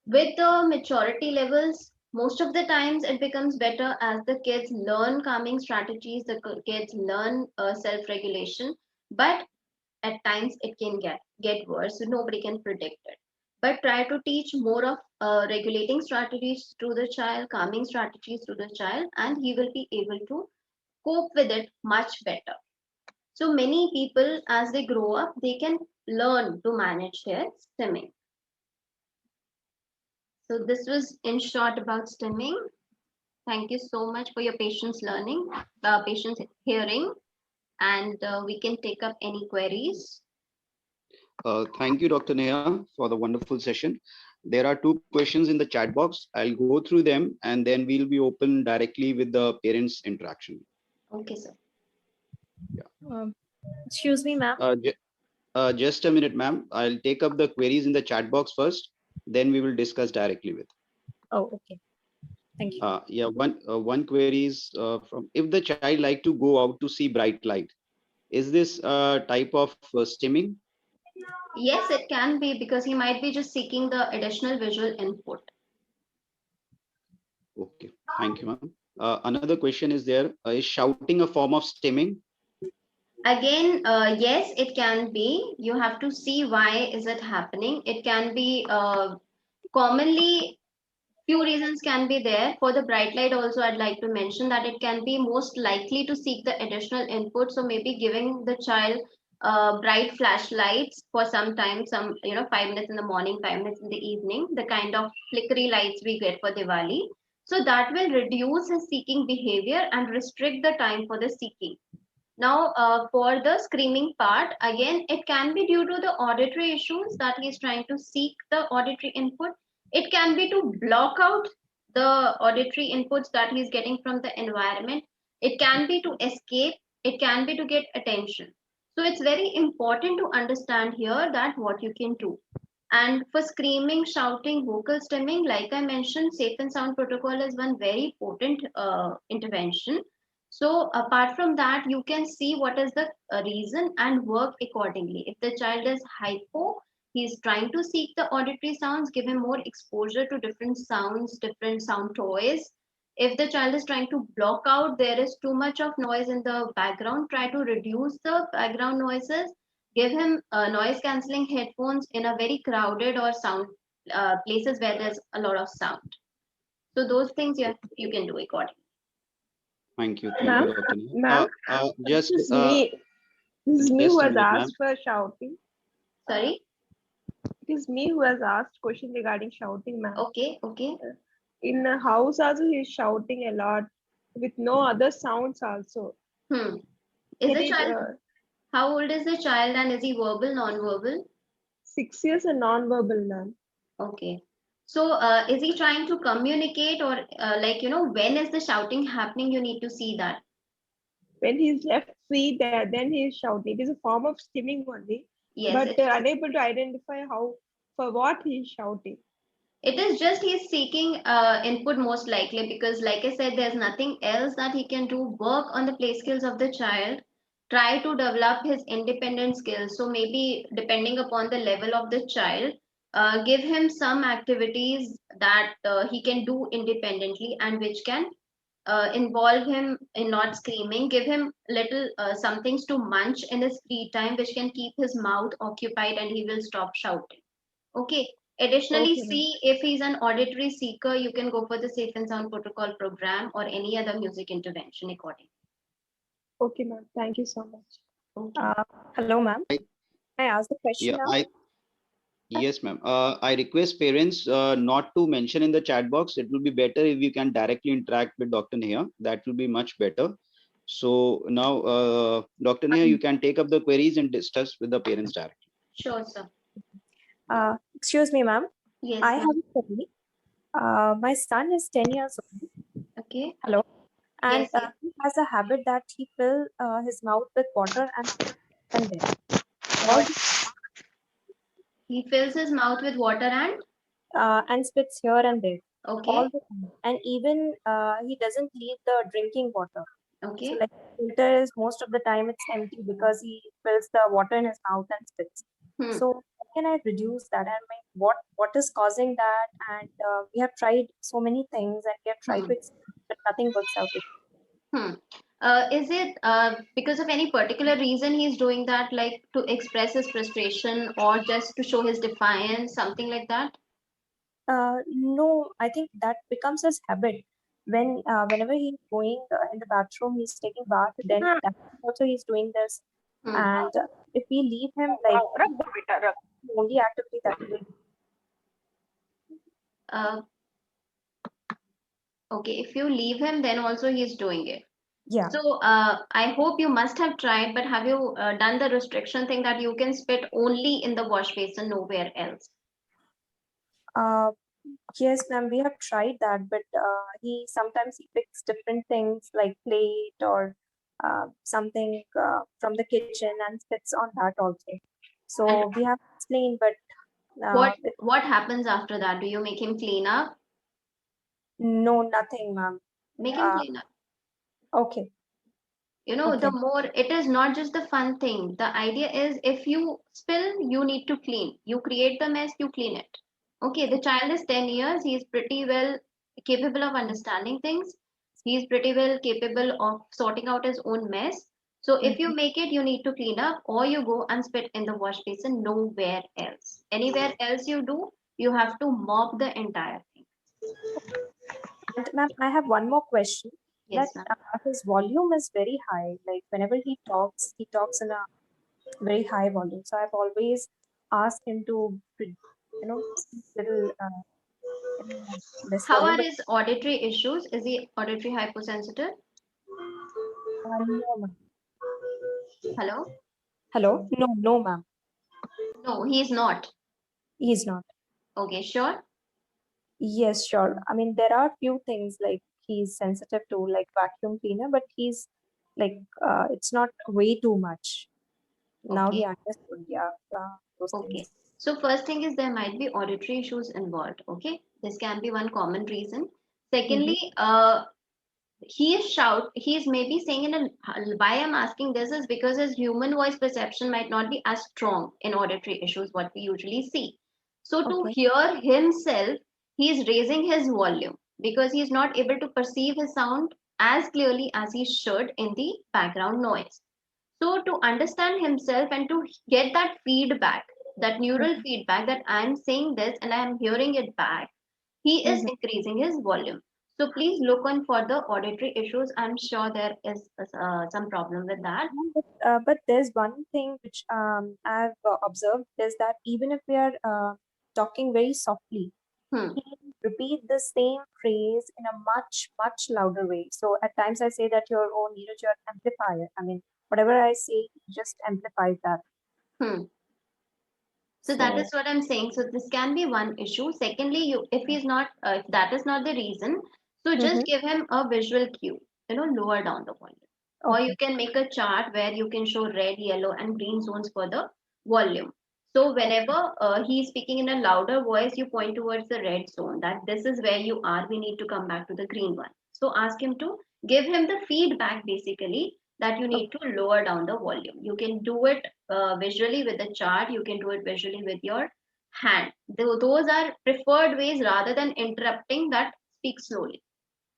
With the maturity levels, most of the times it becomes better as the kids learn calming strategies, the kids learn self-regulation, but at times it can get worse, so nobody can predict it. But try to teach more of regulating strategies to the child, calming strategies to the child, and he will be able to cope with it much better. So many people, as they grow up, they can learn to manage their stimming. So this was in short about stimming. Thank you so much for your patience learning, patience hearing, and we can take up any queries. Thank you, Dr. Neha, for the wonderful session. There are two questions in the chat box. I'll go through them and then we'll be open directly with the parents' interaction. Okay, sir. Excuse me, ma'am. Just a minute, ma'am. I'll take up the queries in the chat box first, then we will discuss directly with. Oh, okay. Thank you. Yeah, one query is from, if the child like to go out to see bright light, is this a type of stimming? Yes, it can be, because he might be just seeking the additional visual input. Okay, thank you, ma'am. Another question is there, is shouting a form of stimming? Again, yes, it can be. You have to see why is it happening. It can be commonly few reasons can be there. For the bright light also, I'd like to mention that it can be most likely to seek the additional input. So maybe giving the child bright flashlights for some time, 5 minutes in the morning, 5 minutes in the evening, the kind of flickery lights we get for Diwali. So that will reduce his seeking behavior and restrict the time for the seeking. Now, for the screaming part, again, it can be due to the auditory issues that he's trying to seek the auditory input. It can be to block out the auditory inputs that he's getting from the environment. It can be to escape. It can be to get attention. So it's very important to understand here that what you can do. And for screaming, shouting, vocal stimming, like I mentioned, safe and sound protocol is one very potent intervention. So apart from that, you can see what is the reason and work accordingly. If the child is hypo, he's trying to seek the auditory sounds, give him more exposure to different sounds, different sound toys. If the child is trying to block out, there is too much of noise in the background, try to reduce the background noises. Give him noise cancelling headphones in a very crowded or sound places where there's a lot of sound. So those things you can do accordingly. Thank you, Ma'am, Dr. Neha. ma'am, Just This is me. This is me just who a has minute, ma'am. asked for shouting. Sorry. It is me who has asked question regarding shouting, ma'am. Okay. Okay. In the house also he is shouting a lot with no other sounds also. Is Can the it, child? How old is the child and is he verbal, non-verbal? 6 years and non-verbal, ma'am. Okay. So is he trying to communicate or when is the shouting happening? You need to see that. When he's left free there, then he is shouting. It is a form of stimming only, Yes. but unable to identify for what he is shouting. It is just he's seeking input most likely because like I said, there's nothing else that he can do. Work on the play skills of the child. Try to develop his independent skills. So maybe depending upon the level of the child, give him some activities that he can do independently and which can involve him in not screaming. Give him little some things to munch in his free time which can keep his mouth occupied and he will stop shouting. Okay. Additionally, Okay, ma'am. see if he's an auditory seeker, you can go for the Safe and Sound Protocol program or any other music intervention accordingly. Okay, ma'am. Thank you so much. Okay. Hello, ma'am. I ask the question Yeah, now. yes, ma'am. I request parents not to mention in the chat box. It will be better if you can directly interact with Dr. Neha. That will be much better. So now, Dr. Neha, you can take up the queries and discuss with the parents directly. Sure, sir. Excuse me, ma'am. Yes. I ma'am. have a query. My son is 10 years old. Okay. Hello. And Yes, yes. he has a habit that he fills his mouth with water and there. He fills his mouth with water And spits here and there okay. all the time. And even he doesn't leave the drinking water. Okay. So like filter is most of the time it's empty because he fills the water in his mouth and spits. So how can I reduce that? And what is causing that? And we have tried so many things and we have tried to explain, but nothing works out. Is it because of any particular reason he's doing that, like to express his frustration or just to show his defiance, something like that? No, I think that becomes his habit. Whenever he's going in the bathroom, he's taking bath. Then that also he's doing this. And if we leave him like the only activity that he will Okay, if you leave him, then also he's doing it. Yeah. So I hope you must have tried, but have you done the restriction thing that you can spit only in the wash basin, nowhere else? Yes, ma'am, we have tried that, but he sometimes he picks different things like plate or something from the kitchen and spits on that also. So we have explained, but what happens after that? Do you make him clean up? No, nothing, ma'am. Make him clean up. Okay. You know, the more it is not just the fun thing. The idea is if you spill, you need to clean. You create the mess, you clean it. Okay, the child is 10 years. He is pretty well capable of understanding things. He is pretty well capable of sorting out his own mess. So if you make it, you need to clean up, or you go and spit in the wash basin, nowhere else. Anywhere else you do, you have to mop the entire thing. And ma'am, I have one more question. Yes, That ma'am. his volume is very high. Like whenever he talks in a very high volume. So I've always asked him to, speak little less How volume. are But his auditory issues? Is he auditory hyposensitive? no, ma'am. Hello? Hello? No, no, ma'am. No, he's not. He's not. Okay, sure. Yes, sure. I mean, there are few things like he's sensitive to, like vacuum cleaner, but he's like, it's not way too much. Now he Okay. understood, yeah, those Okay. things. So first thing is there might be auditory issues involved. Okay. This can be one common reason. Secondly, he is maybe saying why I'm asking this is because his human voice perception might not be as strong in auditory issues, what we usually see. So to Okay. hear himself, he is raising his volume because he is not able to perceive his sound as clearly as he should in the background noise. So to understand himself and to get that feedback, that neural feedback that I'm saying this and I'm hearing it back, he is increasing his volume. So please look on for the auditory issues. I'm sure there is some problem with that. But there's one thing which I've observed is that even if we are talking very softly, Hmm. he repeat the same phrase in a much, much louder way. So at times I say that oh Neeraj, your amplifier. I mean, whatever I say, just amplifies that. Hmm. So that is So what I'm saying. So this can be one issue. Secondly, if he's not, if that is not the reason, so just give him a visual cue. Lower down the volume, or you okay. can make a chart where you can show red, yellow, and green zones for the volume. So whenever he's speaking in a louder voice, you point towards the red zone. That this is where you are. We need to come back to the green one. So ask him to give him the feedback basically that you need to lower down the volume. You can do it visually with the chart. You can do it visually with your hand. Those are preferred ways rather than interrupting that. Speak slowly.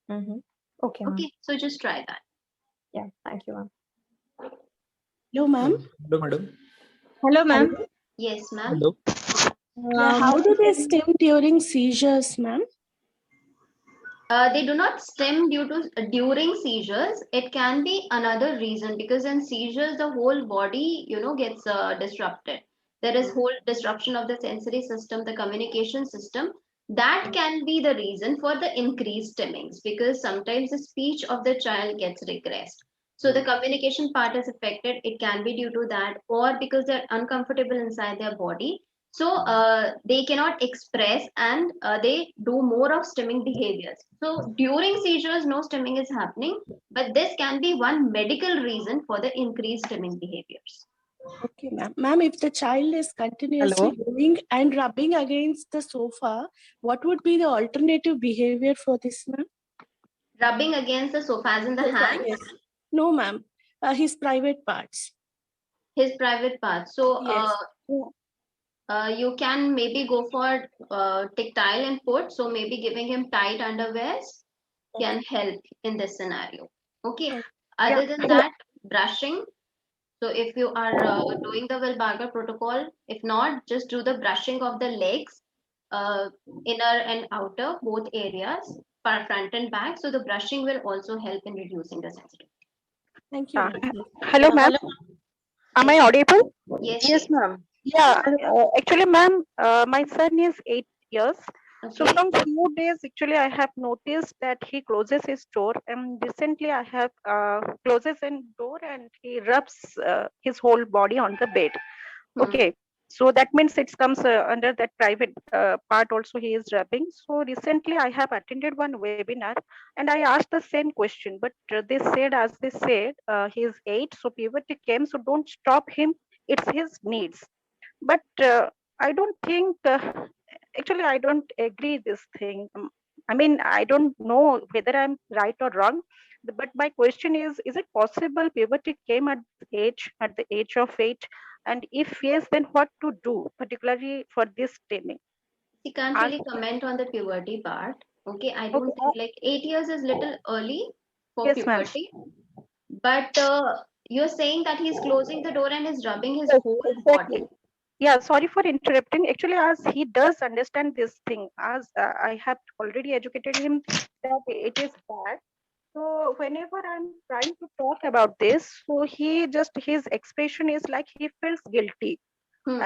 Okay, ma'am. Okay, so just try that. Yeah, thank you, ma'am. Hello, ma'am. Hello, madam. Hello, ma'am. Yes, ma'am. Hello. Yeah, how do they stem during seizures, ma'am? They do not stem during seizures. It can be another reason because in seizures the whole body gets disrupted. There is whole disruption of the sensory system, the communication system. That can be the reason for the increased stemmings because sometimes the speech of the child gets regressed. So the communication part is affected. It can be due to that, or because they're uncomfortable inside their body, so they cannot express and they do more of stimming behaviors. So during seizures, no stimming is happening, but this can be one medical reason for the increased stimming behaviors. Okay, ma'am. Ma'am, if the child is continuously going and rubbing against the sofa, what would be the alternative behavior for this, ma'am? Rubbing against the sofas in the hands, Yes. No, ma'am. His private parts. his private part. So Yes. you can maybe go for tactile input. So maybe giving him tight underwears can help in this scenario. Okay. Other than that, brushing. So if you are doing the Wilbarger protocol, if not, just do the brushing of the legs, inner and outer, both areas, front and back. So the brushing will also help in reducing the sensitivity. Thank you, ma'am. Hello, ma'am. Am I audible? Yes, Yes, she. ma'am. Yeah, actually, ma'am, my son is 8 years. So Okay. from few days, actually, I have noticed that he closes his door, and recently I have closes in door and he rubs his whole body on the bed. Okay, so that means it comes under that private part also he is rubbing. So recently I have attended one webinar and I asked the same question, but they said, as they said, he is 8, so puberty came, so don't stop him. It's his needs. But I don't think, actually, I don't agree this thing. I mean, I don't know whether I'm right or wrong. But my question is it possible puberty came at the age of 8? And if yes, then what to do, particularly for this timing? She can't Are- really comment on the puberty part. Okay, I don't Okay. think like 8 years is little early for Yes, ma'am. puberty. But You're saying that he's closing the door and is rubbing his Yes, whole exactly. body. Yeah, sorry for interrupting. Actually, as he does understand this thing, as I have already educated him that it is bad. So whenever I'm trying to talk about this, so his expression is like he feels guilty, Hmm.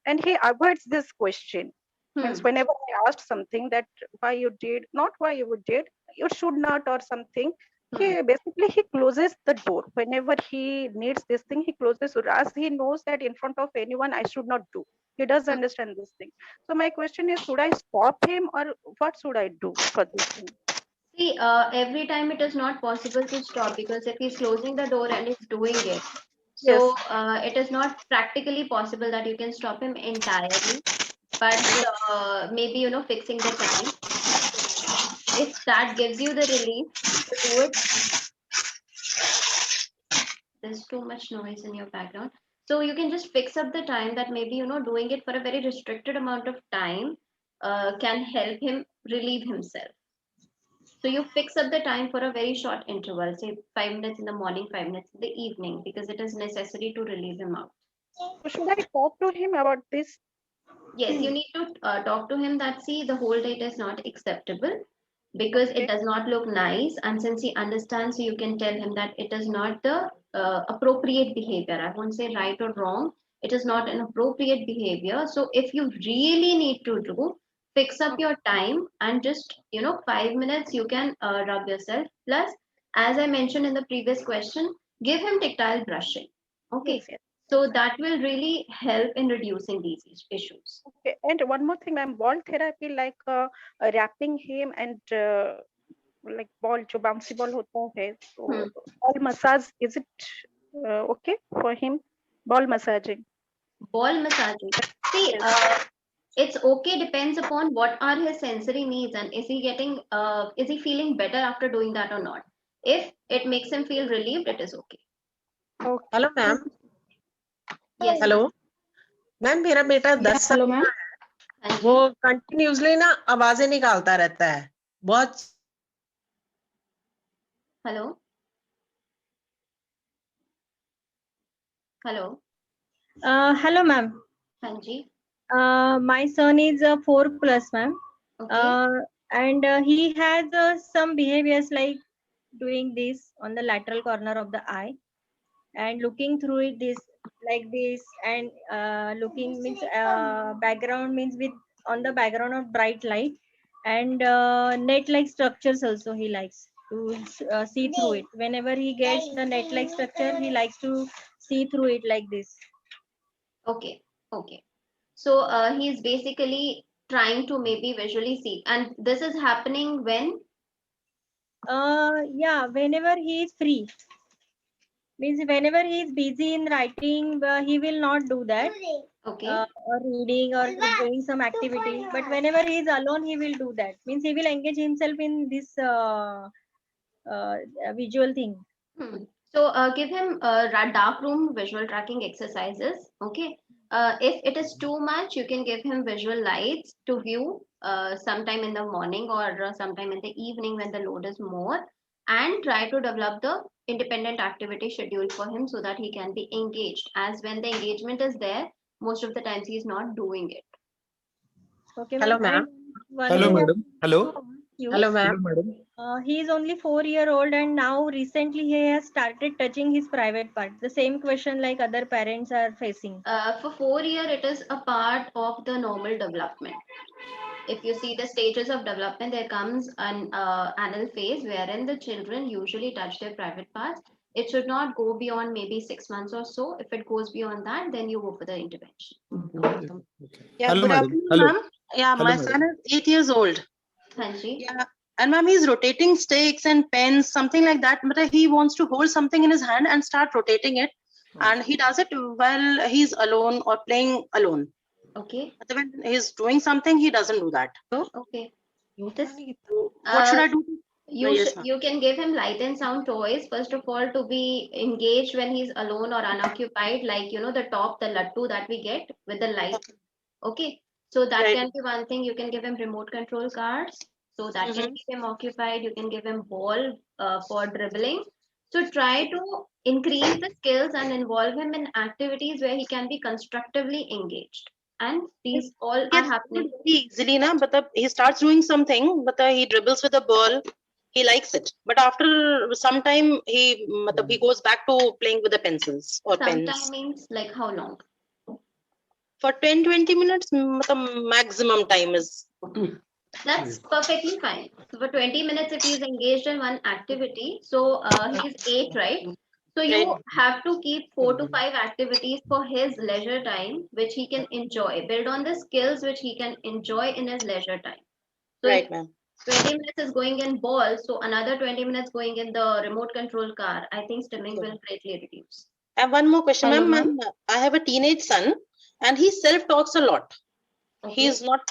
and he avoids this question. Means Hmm. whenever I asked something that why you did, not why you did, you should not or something, Hmm. he closes the door. Whenever he needs this thing, he closes it as he knows that in front of anyone I should not do. He does Hmm. understand this thing. So my question is, should I stop him or what should I do for this thing? See, every time it is not possible to stop because if he's closing the door and he's doing it, Yes. so it is not practically possible that you can stop him entirely. But maybe fixing the time. If that gives you the relief to do it, there's too much noise in your background. So you can just fix up the time that maybe doing it for a very restricted amount of time can help him relieve himself. So you fix up the time for a very short interval, say 5 minutes in the morning, 5 minutes in the evening, because it is necessary to relieve him out. So should I talk to him about this? Yes, you need to talk to him that see the whole date is not acceptable because it Okay. does not look nice, and since he understands, so you can tell him that it is not the appropriate behavior. I won't say right or wrong. It is not an appropriate behavior. So if you really need to do, fix up your time and just 5 minutes you can rub yourself. Plus, as I mentioned in the previous question, give him tactile brushing. Okay, Yes, yes. so that will really help in reducing these issues. Okay. And one more thing, ma'am, ball therapy, like wrapping him and like ball, जो bouncy ball होता है, Hmm. so ball massage, is it okay for him? Ball massaging. Ball massaging. See, Yes. it's okay, depends upon what are his sensory needs and is he feeling better after doing that or not. If it makes him feel relieved, it is okay. Okay. Hello ma'am Yes, hello ma'am. Ma'am मेरा बेटा 10 साल hello ma'am का हाँ है वो जी. Continuously ना आवाजें निकालता रहता है बहुत Hello. Hello. Hello, ma'am. हाँ जी. My son is 4+, ma'am. Okay. And he has some behaviors like doing this on the lateral corner of the eye and looking through it this like this, and looking means background means with on the background of bright light, and net like structures also he likes to see through it. Whenever he gets the net like structure, he likes to see through it like this. Okay. Okay. So he is basically trying to maybe visually see, and this is happening when. Yeah, whenever he is free, means whenever he is busy in writing, he will not do that, Okay. or reading or doing some activity. But whenever he is alone, he will do that. Means he will engage himself in this uh, visual thing. Hmm. So give him dark room visual tracking exercises. Okay. If it is too much, you can give him visual lights to view sometime in the morning or sometime in the evening when the load is more, and try to develop the independent activity schedule for him so that he can be engaged. As when the engagement is there, most of the times he is not doing it. Okay, hello ma'am. Ma'am And one Hello, thing I madam. Hello. want to ask you, hello ma'am Hello, madam. he is only 4-year-old, and now recently he has started touching his private part. The same question like other parents are facing. For 4 years, it is a part of the normal development. If you see the stages of development, there comes an anal phase wherein the children usually touch their private parts. It should not go beyond maybe 6 months or so. If it goes beyond that, then you go for the intervention. Okay. Yeah, Hello, good madam. afternoon, Hello. ma'am. Yeah, Hello, my son madam. is 8 years old. Hanji. Yeah, and ma'am, he's rotating sticks and pens, something like that. But he wants to hold something in his hand and start rotating it, and he does it while he's alone or playing alone. Okay. But when he's doing something, he doesn't do that. So, Okay. This, what should I do? Yes, ma'am. you can give him light and sound toys first of all to be engaged when he's alone or unoccupied, like the top, the lattu that we get with the light. Okay, so that Right. can be one thing. You can give him remote control cars, so that can Mm-hmm. keep him occupied. You can give him ball for dribbling. So try to increase the skills and involve him in activities where he can be constructively engaged. And these all are Gets happening. bored very easily, na? But he starts doing something, but he dribbles with the ball. He likes it, but after some time he goes back to playing with the pencils or Sometime pens. means like how long? For 10-20 minutes, maximum time is. That's perfectly fine. So for 20 minutes, if he's engaged in one activity, so he's 8, right? So you Right. have to keep 4 to 5 activities for his leisure time, which he can enjoy. Build on the skills which he can enjoy in his leisure time. So Right, if ma'am. 20 minutes is going in ball, so another 20 minutes going in the remote control car, I think stimming will greatly reduce. I have one more question, Hello, ma'am. I have a teenage son, and he self-talks a lot. Okay. He's not,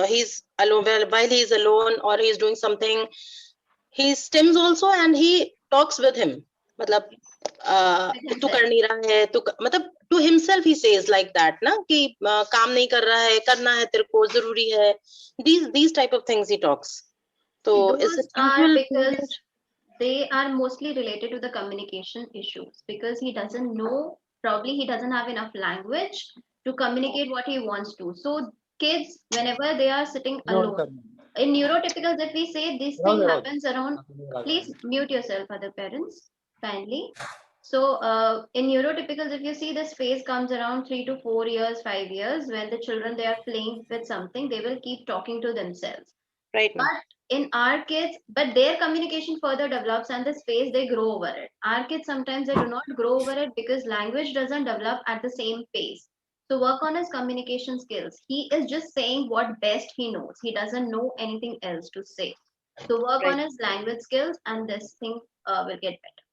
he's alone. Well, while he's alone or he's doing something, he stims also, and he talks with him. मतलब, तू कर नहीं रहा है, मतलब to himself he says like that, ना कि काम नहीं कर रहा है, करना है तेरे को, जरूरी है. These type of things he talks. So is Those it are usual? because they are mostly related to the communication issues because he doesn't know, probably he doesn't have enough language to communicate what he wants to. So kids, whenever they are sitting alone, in neurotypicals, if we say this thing happens around, please mute yourself, other parents, kindly. So in neurotypicals, if you see this phase comes around 3 to 4 years, 5 years, when the children, they are playing with something, they will keep talking to themselves. Right, ma'am. But in our kids, but their communication further develops and the space they grow over it. Our kids sometimes they do not grow over it because language doesn't develop at the same pace. So work on his communication skills. He is just saying what best he knows. He doesn't know anything else to say. So work on Right. his language skills and this thing will get better.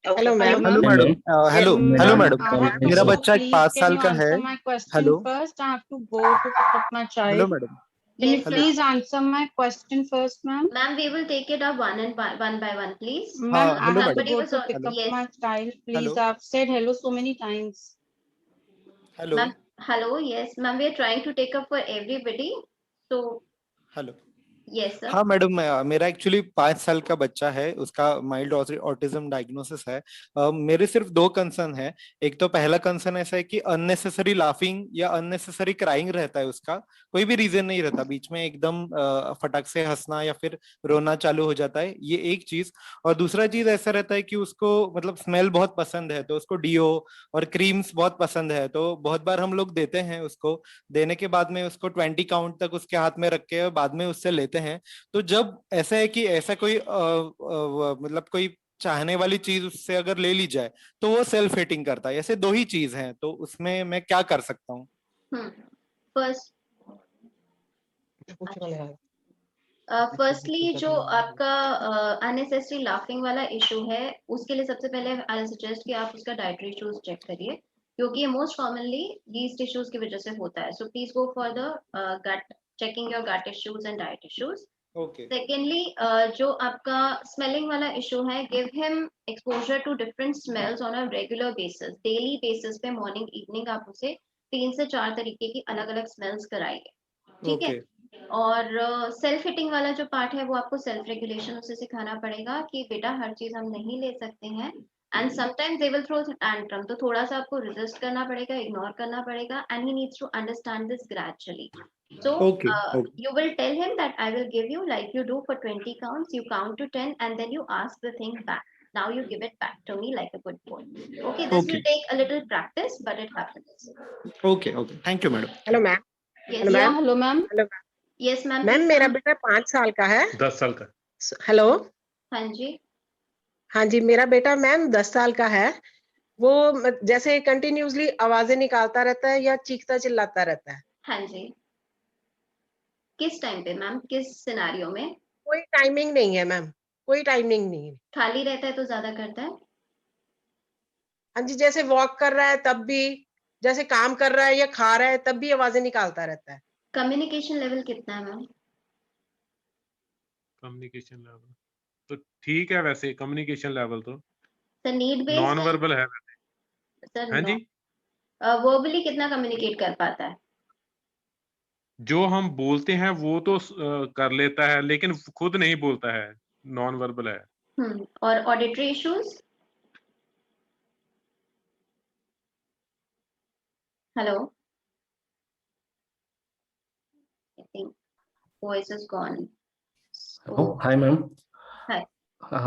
Okay. Hello, ma'am. Hello madam hello hello madam I have to मेरा go. बच्चा Please, 5 can साल you का है answer my question hello first? I have to go to pick up my child. Hello madam Can you Yes, sir. please answer my question first, ma'am? Ma'am, we will take it up one by one, please. Ma'am, I hello, have to madam. go was to on- pick up yes. my child. Please, Hello. I've said hello so many times. Hello Ma'am, hello, yes, ma'am, we are trying to take up for everybody. So, hello yes, sir. हाँ madam मेरा actually 5 साल का बच्चा है उसका mild autism diagnosis है मेरे सिर्फ 2 कंसर्न है एक तो पहला कंसर्न ऐसा है कि अननेसेसरी लाफिंग या अननेसेसरी क्राइंग रहता है उसका कोई भी रीजन नहीं रहता बीच में एकदम फटक से हंसना या फिर रोना चालू हो जाता है ये एक चीज और दूसरा चीज ऐसा रहता है कि उसको मतलब स्मेल बहुत पसंद है तो उसको डीओ और क्रीम्स बहुत पसंद है तो बहुत बार हम लोग देते हैं उसको देने के बाद में उसको 20 काउंट तक उसके हाथ में रख के बाद में उससे लेते हैं तो जब ऐसा है कि ऐसा कोई मतलब कोई चाहने वाली चीज उससे अगर ले ली जाए तो वो सेल्फ हेटिंग करता है ऐसे 2 ही चीज हैं तो उसमें मैं क्या कर सकता हूँ फर्स्ट फर्स्टली जो आपका अननेसेसरी लाफिंग वाला इशू है उसके लिए सबसे पहले आई सजेस्ट कि आप उसका डाइटरी इश्यूज चेक करिए क्योंकि ये मोस्ट कॉमनली यीस्ट इश्यूज की वजह से होता है so please go for the gut checking your gut issues and diet issues okay secondly जो आपका स्मेलिंग वाला इशू है give him exposure to different smells on a regular basis daily basis पे मॉर्निंग इवनिंग आप उसे 3 से 4 तरीके की अलग अलग स्मेल्स कराइए ठीक है और सेल्फ हिटिंग वाला जो पार्ट है वो आपको सेल्फ रेगुलेशन उसे सिखाना पड़ेगा कि बेटा हर चीज हम नहीं ले सकते हैं and sometimes they will throw tantrum तो थोड़ा सा आपको रेजिस्ट करना पड़ेगा इग्नोर करना पड़ेगा and he needs to understand this gradually so you will tell him that I will give you like you do for 20 counts you count to 10 and then you ask the thing back now you give it back to me like a good boy okay this will take a little practice but it happens okay thank you madam hello ma'am yes ma'am. Hello, ma'am. Hello yes ma'am ma'am please मेरा come. बेटा 5 साल का है 10 साल का hello हाँ जी हाँ जी मेरा बेटा मैम 10 साल का है वो जैसे कंटिन्यूसली आवाजें निकालता रहता है या चीखता चिल्लाता रहता है हाँ जी किस टाइम पे मैम किस सिनेरियो में कोई टाइमिंग नहीं है मैम कोई टाइमिंग नहीं है खाली रहता है तो ज्यादा करता है हाँ जी जैसे वॉक कर रहा है तब भी जैसे काम कर रहा है या खा रहा है तब भी आवाजें निकालता रहता है कम्युनिकेशन लेवल कितना है मैम कम्युनिकेशन लेवल तो ठीक है वैसे कम्युनिकेशन लेवल तो sir need based non verbal है सर हाँ जी वर्बली कितना कम्युनिकेट कर पाता है जो हम बोलते हैं वो तो कर लेता है लेकिन खुद नहीं बोलता है नॉन वर्बल है Or auditory issues? Hello? I think voice is gone. Oh, hi, ma'am. Hi.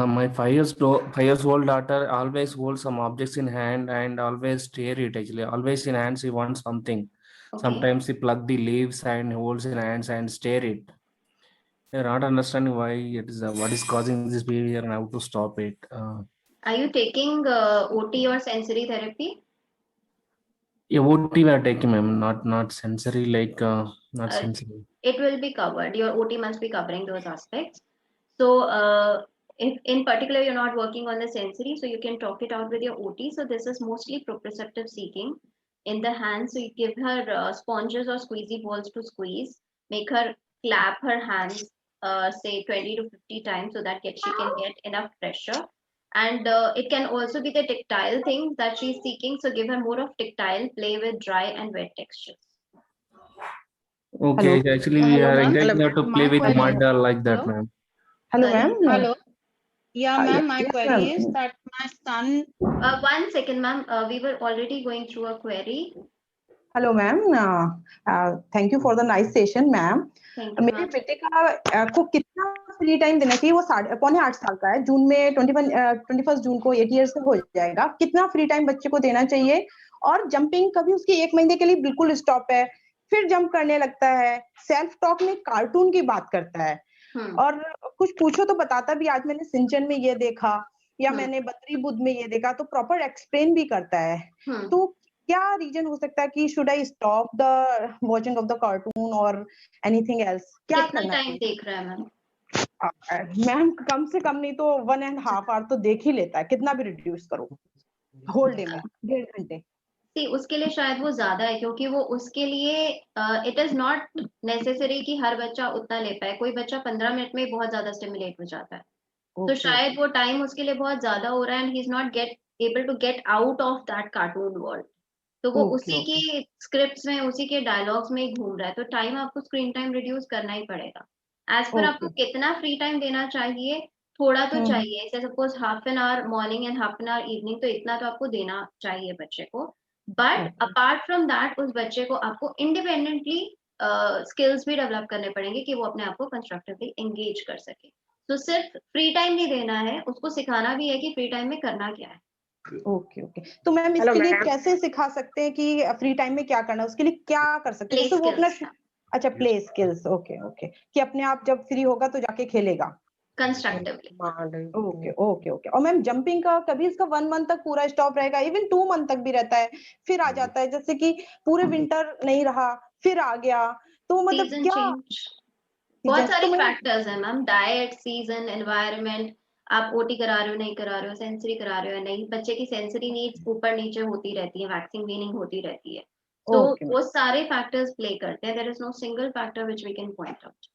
My 5 years old daughter always holds some objects in hand and always stare it actually. Always in hands, she wants something. Okay. Sometimes she plug the leaves and holds in hands and stare it. They're not understanding why it is, what is causing this behavior and how to stop it. Are you taking OT or sensory therapy? Yeah, OT we are taking, ma'am, not sensory, like not sensory. It will be covered. Your OT must be covering those aspects. So if in particular you're not working on the sensory, so you can talk it out with your OT. So this is mostly proprioceptive seeking in the hands. So you give her sponges or squeezy balls to squeeze, make her clap her hands say 20 to 50 times so that she can get enough pressure. And it can also be the tactile thing that she's seeking. So give her more of tactile, play with dry and wet textures. Okay, actually we Hello, are ma'am. encouraging her to play My with query mud is- like that, Hello? ma'am. Hello, Sorry? ma'am. Hello. Yeah, ma'am. My yes, query ma'am. is that my son. 1 second, ma'am. We were already going through a query. Hello, ma'am. Thank you for the nice session, ma'am. Thank you, मेरे ma'am. बेटे का को कितना free time देना चाहिए? वो 7.5 साल का है। जून में 21 जून को 8 इयर्स हो जाएगा। कितना फ्री टाइम बच्चे को देना चाहिए? और जंपिंग कभी उसकी 1 महीने के लिए बिल्कुल स्टॉप है, फिर जंप करने लगता है, सेल्फ टॉक में कार्टून की बात करता है और कुछ पूछो तो बताता भी, आज मैंने सिंचन में ये देखा या मैंने बद्री बुद्ध में ये देखा, तो प्रॉपर एक्सप्लेन भी करता है। तो क्या रीजन हो सकता है कि should I stop the watching of the cartoon और एनीथिंग एल्स? क्या कितना करना टाइम देख रहा है मैम? मैम कम से कम नहीं तो 1.5 आवर तो देख ही लेता है, कितना भी रिड्यूस करो होल डे में 1.5 घंटे। See, उसके लिए शायद वो ज्यादा है क्योंकि वो उसके लिए इट इज नॉट नेसेसरी कि हर बच्चा उतना ले पाए। कोई बच्चा 15 मिनट में बहुत ज्यादा स्टिमुलेट हो जाता है, तो शायद वो टाइम उसके लिए बहुत ज्यादा हो रहा है and he is not able to get out of that cartoon world. तो वो उसी की स्क्रिप्ट्स में, उसी के डायलॉग्स में ही घूम रहा है, तो टाइम आपको स्क्रीन टाइम रिड्यूस करना ही पड़ेगा। एज पर आपको कितना फ्री टाइम देना चाहिए? थोड़ा तो चाहिए, जैसे suppose half an hour morning and half an hour evening, तो इतना तो आपको देना चाहिए बच्चे को। बट अपार्ट फ्रॉम दैट उस बच्चे को आपको इंडिपेंडेंटली स्किल्स भी डेवलप करने पड़ेंगे कि वो अपने आप को कंस्ट्रक्टिवली एंगेज कर सके। तो सिर्फ फ्री टाइम नहीं देना है, उसको सिखाना भी है कि फ्री टाइम में करना क्या है। ओके ओके, तो मैम इसके लिए कैसे सिखा सकते हैं कि फ्री टाइम में क्या करना है? उसके लिए क्या कर सकते हैं? जैसे वो अपना अच्छा प्ले स्किल्स, ओके ओके, कि अपने आप जब फ्री होगा तो जाके खेलेगा कंस्ट्रक्टिवली। Okay okay okay. और मैम जंपिंग का कभी इसका 1 मंथ तक पूरा स्टॉप रहेगा, इवन 2 मंथ तक भी रहता है, फिर आ जाता है, जैसे कि पूरे विंटर नहीं रहा फिर आ गया, तो मतलब क्या? बहुत सारे फैक्टर्स हैं मैम, डाइट, सीजन, एनवायरनमेंट, आप ओटी करा रहे हो नहीं करा रहे हो, सेंसरी करा रहे हो या नहीं, बच्चे की सेंसरी नीड्स ऊपर नीचे होती रहती है, वैक्सिंग वीनिंग होती रहती है, तो वो सारे फैक्टर्स प्ले करते हैं। There is no single factor which we can point out.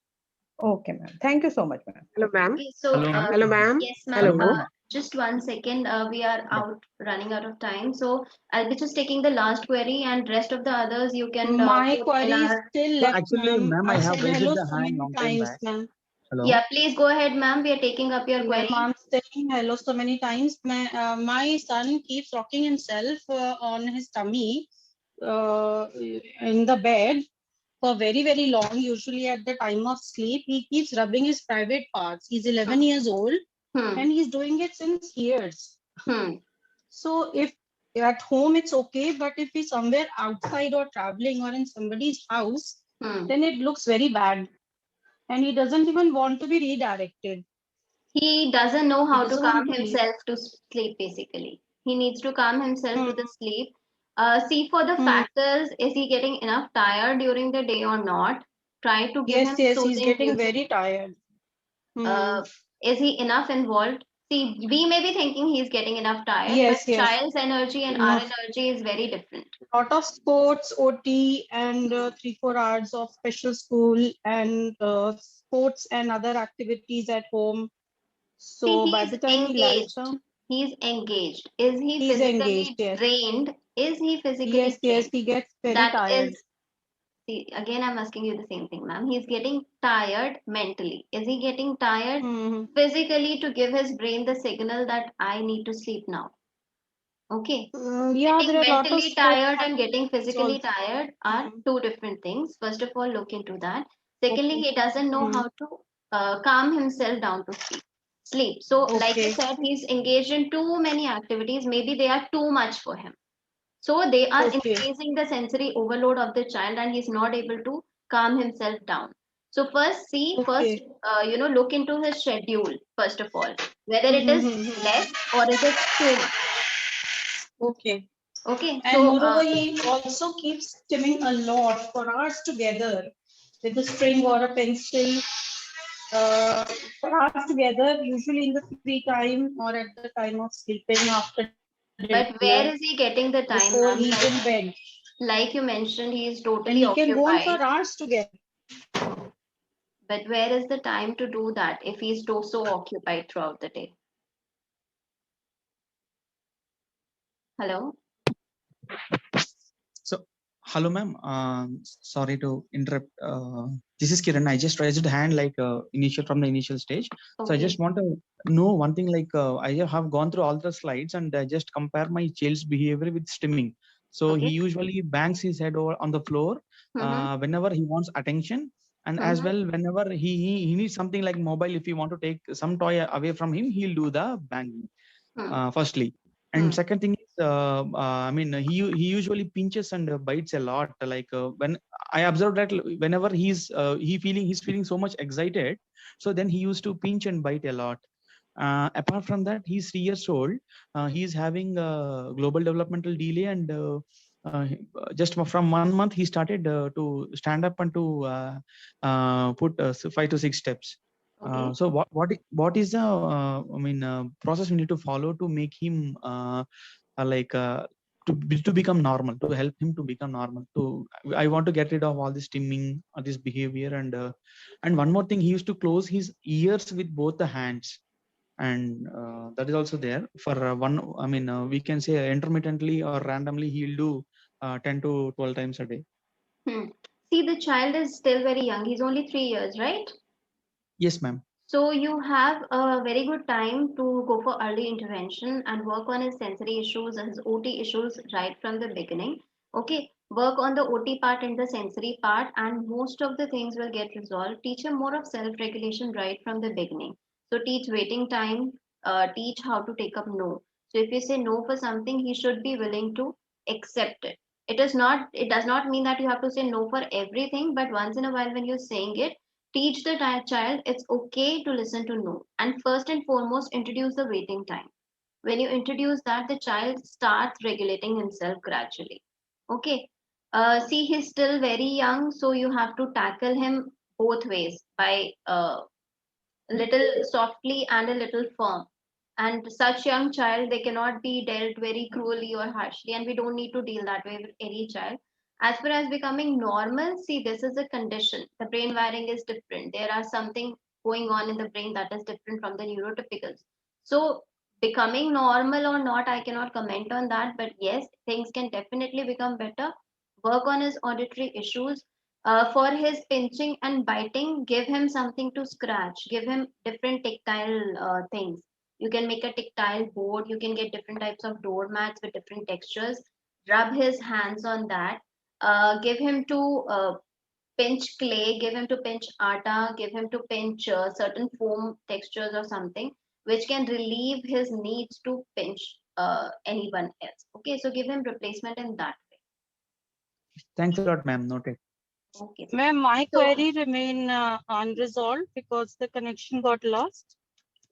Okay, ma'am. Thank you so much, ma'am. Hello, ma'am. Okay, so hello, ma'am. Yes, ma'am. Hello. Just 1 second. We are running out of time, so I'll be just taking the last query, and rest of the others you can. My query is still left, actually, ma'am, I have said raised hello the so hand many long time times, back. ma'am. Hello. Yeah, please go ahead, ma'am. We are taking up your query. I'm saying hello so many times. My son keeps rocking himself on his tummy in the bed for very, very long. Usually at the time of sleep, he keeps rubbing his private parts. He's 11 years old and he's doing it since years. So if at home it's okay, but if he's somewhere outside or traveling or in somebody's house, then it looks very bad. And he doesn't even want to be redirected. He doesn't know how to calm himself to sleep, basically. He needs to calm himself to the sleep. See for the factors, is he getting enough tired during the day or not? Try to give him Yes, soothing he's getting music. very tired. Is he enough involved? See, we may be thinking he's getting enough tired, Yes, but yes. child's energy and our energy is very different. Lot of sports, OT, and 3-4 hours of special school and sports and other activities at home. So See, by the time he lies down, he's engaged. Is he he's physically engaged, yes. drained? Is he physically Yes, drained? he gets very tired. See, again, I'm asking you the same thing, ma'am. He's getting tired mentally. Is he getting tired physically to give his brain the signal that I need to sleep now? Okay. Yeah, Getting there are a lot of mentally stress tired and getting physically also. tired are two different things. First of all, look into that. Secondly, he doesn't know how to calm himself down to sleep. So, like you Okay. said, he's engaged in too many activities. Maybe they are too much for him. So they are Okay. increasing the sensory overload of the child, and he's not able to calm himself down. So first, Okay. look into his schedule first of all, whether it is less or is it too much. Okay. Okay, And so moreover, he also keeps stimming a lot for hours together with a string or a pencil. For hours together, usually in the free time or at the time of sleeping after dinner. but where is he getting the time, Before ma'am? he's in bed. Like you mentioned, he is And totally he can go on occupied. for hours together. But where is the time to do that if he's so occupied throughout the day? Hello? So, hello, ma'am. Sorry to interrupt. This is Kiran. I just raised a hand like from the initial stage. So I Okay. just want to know one thing. Like I have gone through all the slides and I just compare my child's behavior with stimming. So he Okay. usually bangs his head over on the floor whenever he wants attention, and as well whenever he needs something like mobile. If you want to take some toy away from him, he'll do the banging. Firstly. And second thing is, I mean, he usually pinches and bites a lot. Like when I observed that whenever he's feeling so much excited, so then he used to pinch and bite a lot. Apart from that, he's 3 years old. He's having global developmental delay, and just from 1 month he started to stand up and to put 5 to 6 steps. Okay. So what is the process we need to follow to make him to become normal, to help him to become normal? I want to get rid of all this stimming or this behavior, and one more thing, he used to close his ears with both the hands, and that is also there for we can say intermittently or randomly he'll do 10 to 12 times a day. See, the child is still very young. He's only 3 years, right? Yes, ma'am. So you have a very good time to go for early intervention and work on his sensory issues and his OT issues right from the beginning. Okay, work on the OT part and the sensory part, and most of the things will get resolved. Teach him more of self-regulation right from the beginning. So teach waiting time, teach how to take up no. So if you say no for something, he should be willing to accept it. It does not mean that you have to say no for everything, but once in a while when you're saying it, teach the child it's okay to listen to no. And first and foremost, introduce the waiting time. When you introduce that, the child starts regulating himself gradually. Okay. See, he's still very young, so you have to tackle him both ways by a little softly and a little firm. And such young child, they cannot be dealt very cruelly or harshly, and we don't need to deal that way with any child. As far as becoming normal, see, this is a condition. The brain wiring is different. There are something going on in the brain that is different from the neurotypicals. So becoming normal or not, I cannot comment on that, but yes, things can definitely become better. Work on his auditory issues. For his pinching and biting, give him something to scratch, give him different tactile things. You can make a tactile board, you can get different types of doormats with different textures, rub his hands on that. Give him to pinch clay, give him to pinch atta, give him to pinch certain foam textures or something which can relieve his needs to pinch anyone else. Okay, so give him replacement in that way. Thanks a lot, ma'am. Noted. Okay. Ma'am, my So- query remain unresolved because the connection got lost.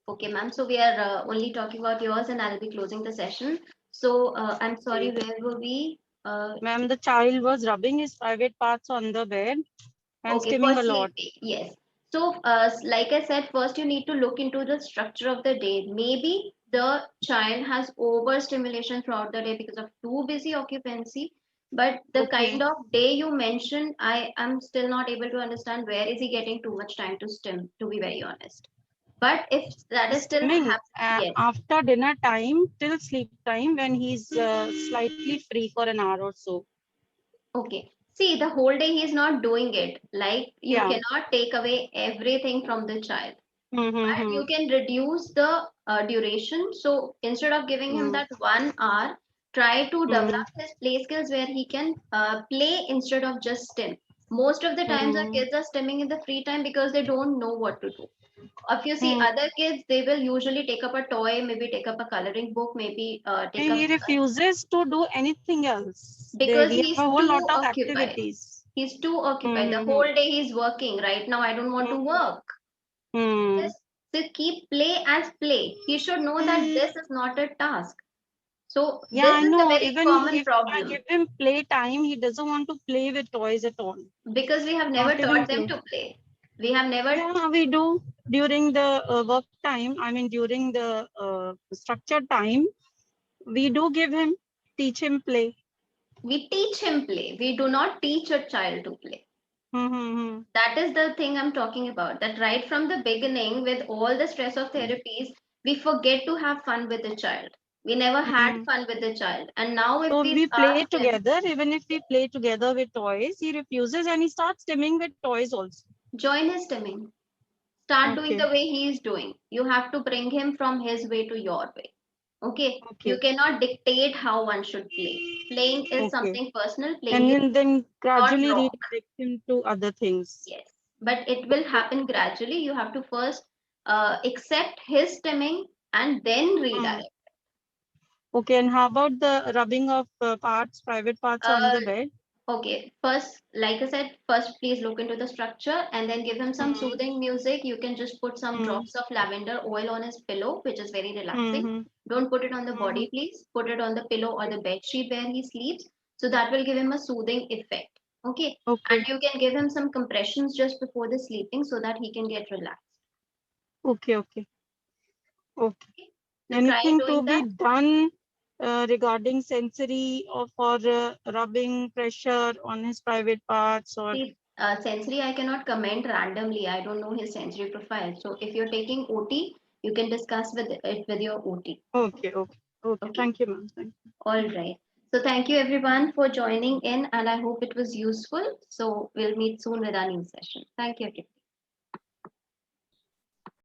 Okay, ma'am. So we are only talking about yours, and I'll be closing the session. So I'm sorry, where were we? Ma'am, the child was rubbing his private parts on the bed and Okay, stimming for a lot. sleeping, yes. So, like I said, first you need to look into the structure of the day. Maybe the child has overstimulation throughout the day because of too busy occupancy. But the kind of day you mentioned, I am still not able to understand where is he getting too much time to stim, to be very honest. But if that is still Stimming happening, yes. after dinner time till sleep time when he's slightly free for an hour or so. Okay. See, the whole day he's not doing it. Like you Yeah. cannot take away everything from the child. But Mm-hmm. you can reduce the duration. So instead of giving him that 1 hour, try to develop his play skills where he can play instead of just stim. Most of the times our kids are stimming in the free time because they don't know what to do. If you see other kids, they will usually take up a toy, maybe take up a coloring book, maybe take He up refuses to do anything else. because We have he's a whole too lot of occupied. activities. He's too occupied. The whole day he's working. Right now, I don't want to work. Just keep play as play. He should know that this is not a task. So Yeah, this I is a know. very Even common if I problem give him play time, he doesn't want to play with toys at all. because we have never Not even taught them play. to play. We have never. Yeah, we do during the work time. I mean, during the structured time, we do teach him play. We teach him play. We do not teach a child to play. That is the thing I'm talking about. That right from the beginning, with all the stress of therapies, we forget to have fun with the child. We never had fun with the child. And now if So we we play ask him, together. Even if we play together with toys, he refuses and he starts stimming with toys also. join his stimming. Start doing Okay. the way he is doing. You have to bring him from his way to your way. Okay. You cannot dictate how one should play. Playing is something personal. Playing is then gradually not wrong. redirect him to other things. Yes, but it will happen gradually. You have to first accept his stimming and then redirect. Okay, and how about the rubbing of private parts on the bed? Okay, first, like I said, first please look into the structure and then give him some soothing music. You can just put some drops of lavender oil on his pillow, which is very relaxing. Don't put it on the body, please. Put it on the pillow or the bed sheet where he sleeps. So that will give him a soothing effect. Okay. And you can give him some compressions just before the sleeping so that he can get relaxed. Okay. So Anything try to doing be that. done regarding sensory or for rubbing pressure on his private parts or See, sensory, I cannot comment randomly. I don't know his sensory profile. So if you're taking OT, you can discuss with it with your OT. Okay. Thank you, ma'am. Thank you. All right. So thank you everyone for joining in, and I hope it was useful. So we'll meet soon with our new session. Thank you, everybody.